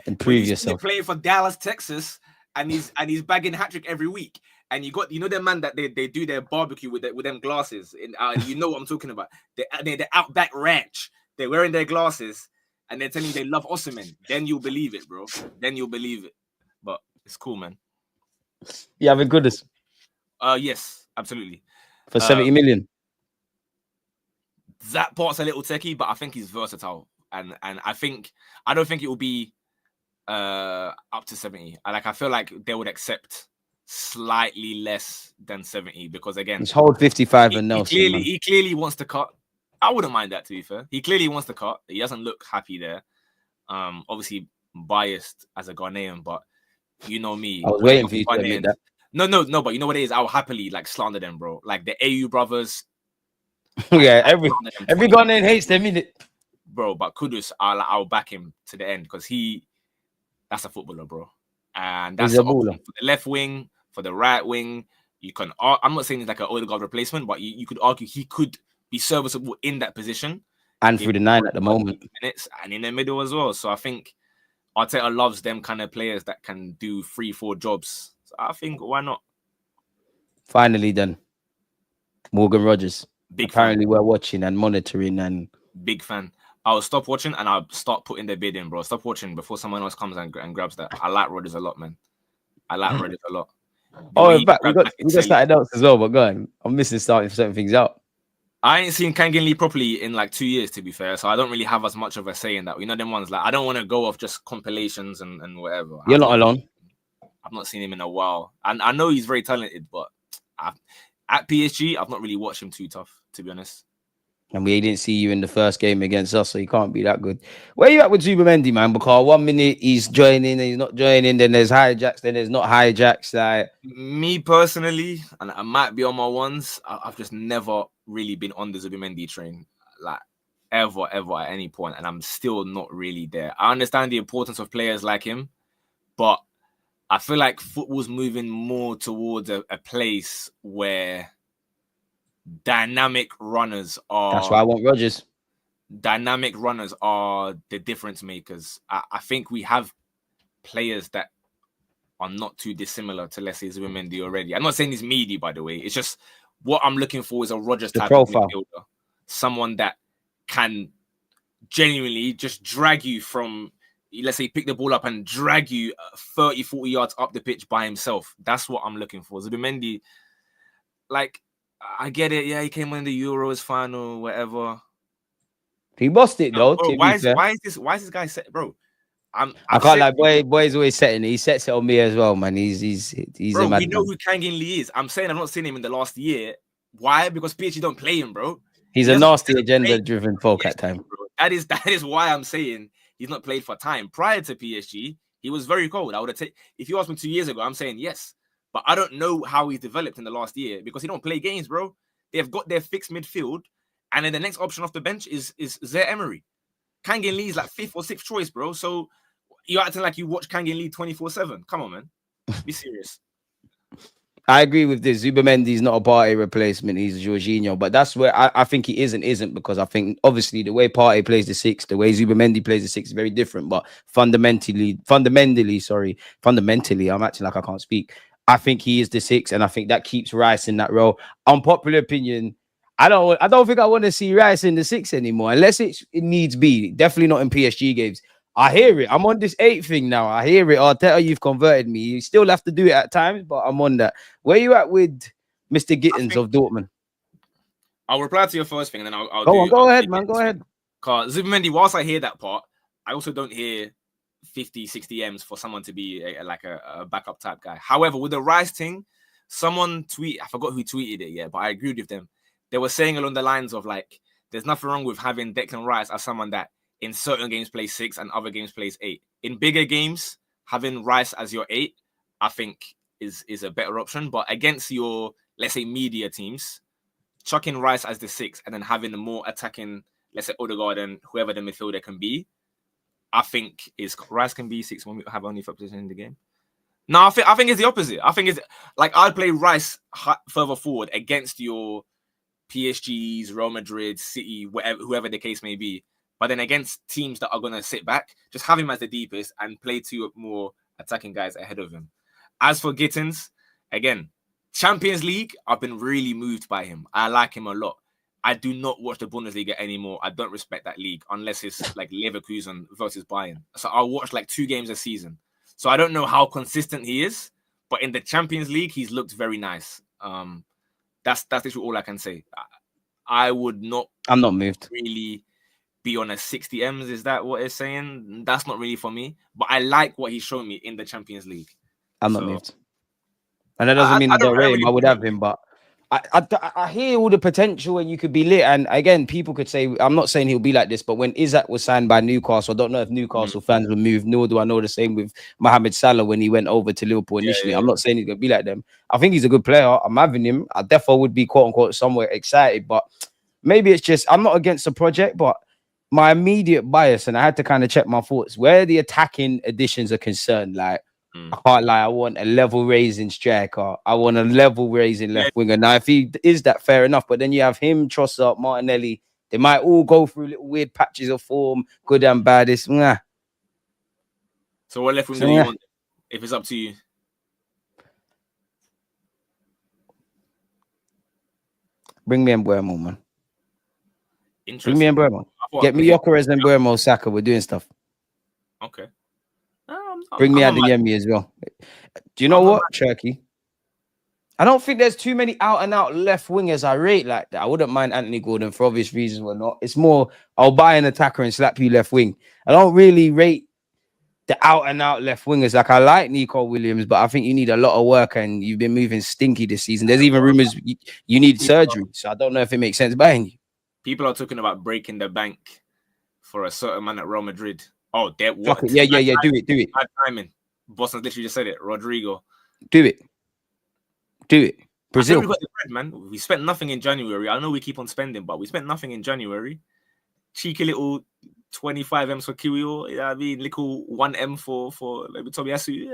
and prove yourself. Playing for Dallas, Texas, and he's bagging hat trick every week. And you know the man that they do their barbecue with them glasses. You know what I'm talking about. They're Outback Ranch. They're wearing their glasses, and they're telling you they love Osimhen. Then you'll believe it, bro. Then you'll believe it. But it's cool, man. Yeah, Ivan Kudus. Yes, absolutely. For 70 million. That part's a little techie, but I think he's versatile, and I don't think it will be up to 70. I feel like they would accept slightly less than 70 because again, let's hold 55 and Nelson. He clearly wants to cut. I wouldn't mind that, to be fair. He clearly wants to cut. He doesn't look happy there. Obviously biased as a Ghanaian, but you know me. I was waiting for you to admit that. No, but you know what it is? I'll happily slander them, bro. Like the AU brothers. Yeah, every Ghanaian hates them, innit? Bro, but Kudus, I'll back him to the end because that's a footballer, bro. And that's for the left wing, for the right wing. You can. I'm not saying it's like an Odegaard replacement, but you could argue he could be serviceable in that position and through the 9 at the moment, minutes and in the middle as well. So I think Arteta loves them kind of players that can do 3-4 jobs. So I think why not? Finally, then Morgan Rogers. Apparently, fan. We're watching and monitoring and big fan. I'll stop watching and I'll start putting the bid in, bro. Stop watching before someone else comes and grabs that. I like Rodgers a lot, man. I like Rodgers a lot. In fact, we got something else as well, but go on. I'm missing certain things out. I ain't seen Kangin Lee properly in like 2 years, to be fair. So I don't really have as much of a say in that. You know, them ones like I don't want to go off just compilations and whatever. You're not alone. I've not seen him in a while. And I know he's very talented, but at PSG, I've not really watched him too tough, to be honest. And we didn't see you in the first game against us, so you can't be that good. Where you at with Zubimendi, man? Because 1 minute he's joining and he's not joining, then there's hijacks, then there's not hijacks. Like me personally, and I might be on my ones, I've just never really been on the Zubimendi train, like ever at any point, and I'm still not really there. I understand the importance of players like him, but I feel like football's moving more towards a place where dynamic runners are. That's why I want Rodgers. Dynamic runners are the difference makers. I think we have players that are not too dissimilar to, let's say, Zubimendi already. I'm not saying he's meaty, by the way. It's just what I'm looking for is a Rodgers The type of profile. midfielder, someone that can genuinely just drag you from, let's say, pick the ball up and drag you 30, 40 yards up the pitch by himself. That's what I'm looking for. Zubimendi, like, I get it. Yeah, he came in the Euros final, whatever. He bossed it though. Bro, To be fair, why is this guy set, bro? I I've can't said, like boy's always setting it. He sets it on me as well, man. He's bro, a we know madman. who Kangin Lee is. I'm saying I've not seen him in the last year. Why? Because PSG don't play him, bro. He's He a hasn't nasty played. agenda-driven folk Yes, at time. bro. That is why I'm saying he's not played for time. Prior to PSG, he was very cold. I would have taken, if you asked me 2 years ago, I'm saying yes. But I don't know how he's developed in the last year because he don't play games, bro. They've got their fixed midfield, and then the next option off the bench is Zaire Emery. Kangin Lee is like 5th or 6th choice, bro. So you're acting like you watch Kangin Lee 24/7. Come on, man. Be serious. I agree with this. Zubimendi's not a Partey replacement. He's Jorginho. But that's where I think he isn't because I think obviously the way Partey plays the six, the way Zubimendi plays the six is very different. But fundamentally, I'm acting like I can't speak. I think he is the six, and I think that keeps Rice in that role. Unpopular opinion. I don't think I want to see Rice in the six anymore, unless it needs be. Definitely not in PSG games. I hear it. I'm on this 8 thing now. I hear it. Arteta, you've converted me. You still have to do it at times, but I'm on that. Where you at with Mr. Gittins of Dortmund? I'll reply to your first thing, and then I'll go ahead, man. Go ahead. Because Zubimendi, whilst I hear that part, I also don't hear 50, 60 M's for someone to be a backup type guy. However, with the Rice thing, someone I forgot who tweeted it, yeah, but I agreed with them. They were saying along the lines of like, there's nothing wrong with having Declan Rice as someone that in certain games plays 6 and other games plays 8. In bigger games, having Rice as your 8, I think is a better option. But against your, let's say, media teams, chucking Rice as the 6 and then having the more attacking, let's say, Odegaard and whoever the midfielder can be, I think Rice can be 6 when we have only 5 position in the game. No, I think it's the opposite. I think it's like I'd play Rice further forward against your PSGs, Real Madrid, City, whoever the case may be. But then against teams that are going to sit back, just have him as the deepest and play 2 more attacking guys ahead of him. As for Gittins, again, Champions League, I've been really moved by him. I like him a lot. I do not watch the Bundesliga anymore. I don't respect that league unless it's like Leverkusen versus Bayern. So I'll watch like 2 games a season. So I don't know how consistent he is, but in the Champions League, he's looked very nice. That's literally all I can say. I would not. I'm not moved. Really be on a 60 M's. Is that what it's saying? That's not really for me. But I like what he's shown me in the Champions League. I'm not moved. And that doesn't mean I don't rate him. I would have him, but I hear all the potential and you could be lit. And again, people could say, I'm not saying he'll be like this, but when Isak was signed by Newcastle, I don't know if Newcastle fans will move, nor do I know the same with Mohamed Salah when he went over to Liverpool initially. I'm not saying he's going to be like them. I think he's a good player. I'm having him. I definitely would be, quote unquote, somewhere excited, but maybe it's just, I'm not against the project, but my immediate bias, and I had to kind of check my thoughts, where the attacking additions are concerned, like, I can't lie, I want a level raising striker. I want a level raising left winger. Now, if he is that, fair enough. But then you have him, Trossard, Martinelli. They might all go through little weird patches of form, good and bad. It's nah. So what left winger do you want? If it's up to you. Bring me Mbeumo, man. Interesting. Bring me Mbeumo. Get me Gyökeres and Mbeumo, Saka. We're doing stuff. Okay. Bring me Adeyemi as well. Do you know what, Cherky? I don't think there's too many out-and-out left wingers I rate like that. I wouldn't mind Anthony Gordon for obvious reasons or not. It's more, I'll buy an attacker and slap you left wing. I don't really rate the out-and-out left wingers. Like, I like Nico Williams, but I think you need a lot of work and you've been moving stinky this season. There's even rumors you need surgery. So I don't know if it makes sense buying you. People are talking about breaking the bank for a certain man at Real Madrid. Oh, that what? Yeah. Do it. Bad timing. Boston literally just said it. Rodrigo. Do it. Brazil. We got the bread, man. We spent nothing in January. I know we keep on spending, but we spent nothing in January. Cheeky little 25 M's for Kiwior. You know what I mean? Little 1 M for maybe Tomiyasu. Yeah.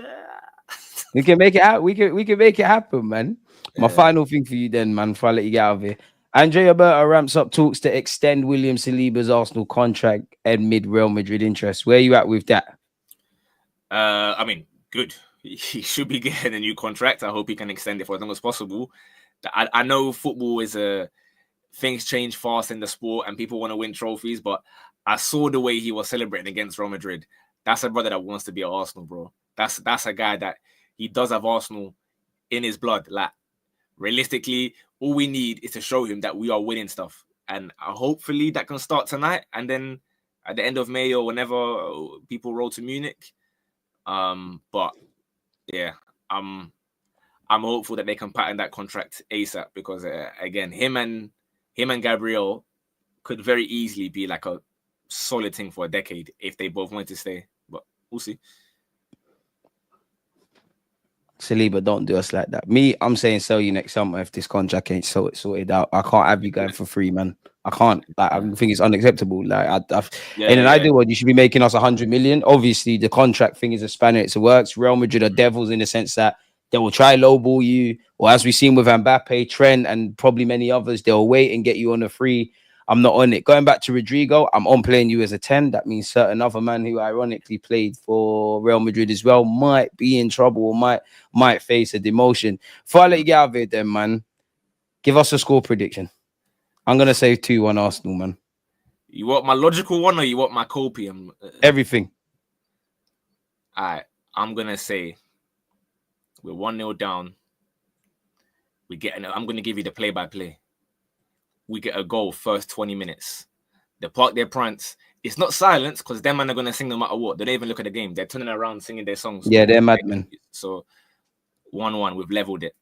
We can make it out. We can make it happen, man. My final thing for you then, man, before I let you get out of here. Andre Alberto ramps up talks to extend William Saliba's Arsenal contract amid Real Madrid interest. Where are you at with that? I mean, good. he should be getting a new contract. I hope he can extend it for as long as possible. I know football is things change fast in the sport and people want to win trophies, but I saw the way he was celebrating against Real Madrid. That's a brother that wants to be at Arsenal, bro. That's a guy that he does have Arsenal in his blood. Like, realistically, all we need is to show him that we are winning stuff. And hopefully that can start tonight. And then at the end of May or whenever people roll to Munich. But yeah, I'm hopeful that they can pattern that contract ASAP because again, him and Gabriel could very easily be like a solid thing for a decade if they both wanted to stay. But we'll see. Saliba, don't do us like that. Me, I'm saying sell you next summer if this contract ain't sorted out. I can't have you going for free, man. I can't. Like, I think it's unacceptable. Like, in an ideal world, you should be making us 100 million. Obviously, the contract thing is a spanner. It works. Real Madrid are devils in the sense that they will try lowball you, or as we've seen with Mbappe, Trent, and probably many others, they'll wait and get you on a free. I'm not on it. Going back to Rodrigo, I'm on playing you as a 10. That means certain other man who ironically played for Real Madrid as well might be in trouble or might face a demotion. Before I let you get out of here then, man, give us a score prediction. I'm going to say 2-1 Arsenal, man. You want my logical one or you want my copium? Everything. All right. I'm going to say we're 1-0 down. I'm going to give you the play-by-play. We get a goal first 20 minutes. They park their prance. It's not silence because them man are going to sing no matter what. They don't even look at the game. They're turning around singing their songs. Yeah, they're madmen. So 1-1, we've leveled it.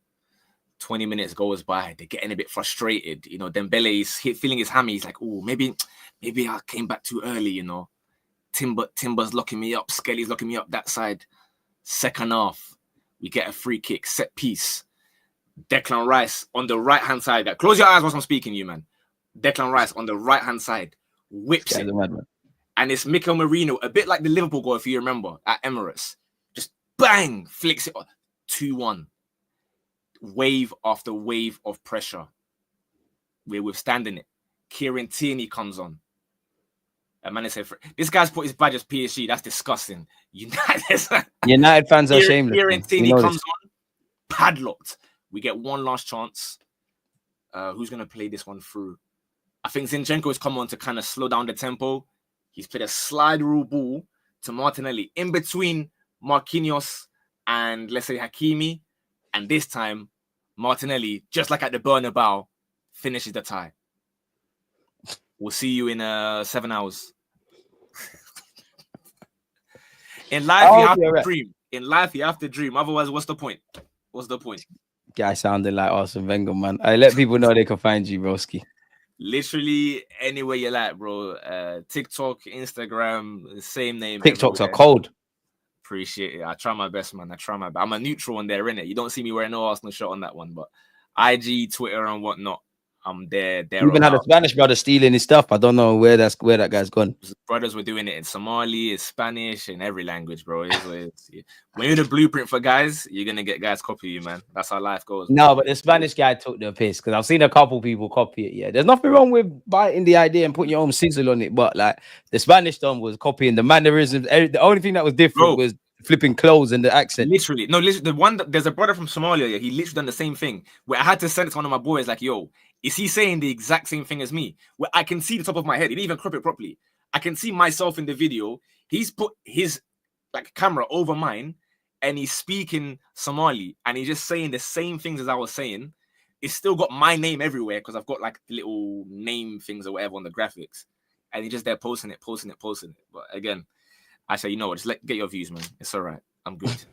20 minutes goes by. They're getting a bit frustrated. You know, Dembele is feeling his hammy. He's like, oh, maybe I came back too early, you know. Timber's locking me up. Skelly's locking me up that side. Second half, we get a free kick, set piece. Declan Rice on the right-hand side. Close your eyes whilst I'm speaking, you, man. Declan Rice on the right-hand side. Whips it. And it's Mikel Merino, a bit like the Liverpool goal, if you remember, at Emirates. Just bang, flicks it on. 2-1. Wave after wave of pressure. We're withstanding it. Kieran Tierney comes on. A man said, this guy's put his badge as PSG. That's disgusting. United fans are shameless. Kieran Tierney comes on, padlocked. We get one last chance. Who's going to play this one through? I think Zinchenko has come on to kind of slow down the tempo. He's played a slide rule ball to Martinelli in between Marquinhos and, let's say, Hakimi. And this time, Martinelli, just like at the Bernabeu, finishes the tie. We'll see you in 7 hours. In life, you have to dream. In life, you have to dream. Otherwise, what's the point? What's the point? Guy sounding like Arsene Wenger, man. I let people know they can find you, broski. Literally anywhere you like, bro. TikTok, Instagram, same name. TikToks everywhere. Are cold. Appreciate it. I try my best, man. I'm a neutral on there, innit? You don't see me wearing no Arsenal shirt on that one, but IG, Twitter, and whatnot, I'm there. You even had a Spanish brother stealing his stuff. I don't know where that guy's gone. Brothers were doing it in Somali, in Spanish, in every language, bro. When you're the blueprint for guys, you're gonna get guys copy you, man. That's how life goes. No, but the Spanish guy took the piss because I've seen a couple people copy it. Yeah, there's nothing wrong with biting the idea and putting your own sizzle on it, but like the Spanish one was copying the mannerisms. The only thing that was different was flipping clothes and the accent. Literally, there's a brother from Somalia. He literally done the same thing where I had to send it to one of my boys, like, yo. Is he saying the exact same thing as me? Where I can see the top of my head. He didn't even crop it properly. I can see myself in the video. He's put his camera over mine and he's speaking Somali and he's just saying the same things as I was saying. It's still got my name everywhere because I've got like little name things or whatever on the graphics. And he's just there posting it. But again, I say, you know what? Just get your views, man. It's all right. I'm good.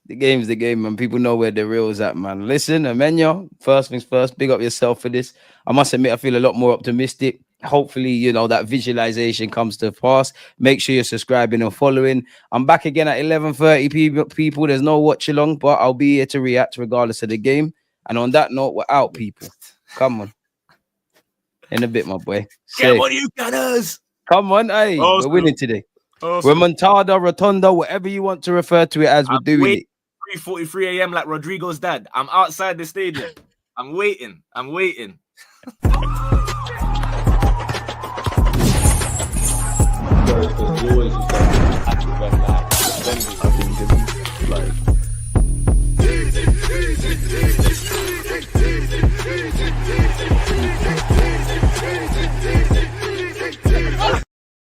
The game's the game, man. People know where the real is at, man. Listen, Amenya, first things first, big up yourself for this. I must admit, I feel a lot more optimistic. Hopefully, you know, that visualization comes to pass. Make sure you're subscribing and following. I'm back again at 11:30 people. There's no watch along, but I'll be here to react regardless of the game. And on that note, we're out, people. Come on. In a bit, my boy. Get on, you gunners. Come on, hey. We're winning today. Awesome. Remontada, Rotonda, whatever you want to refer to it as, we're doing it. 3:43 a.m. like Rodrigo's dad. I'm outside the stadium. I'm waiting. Like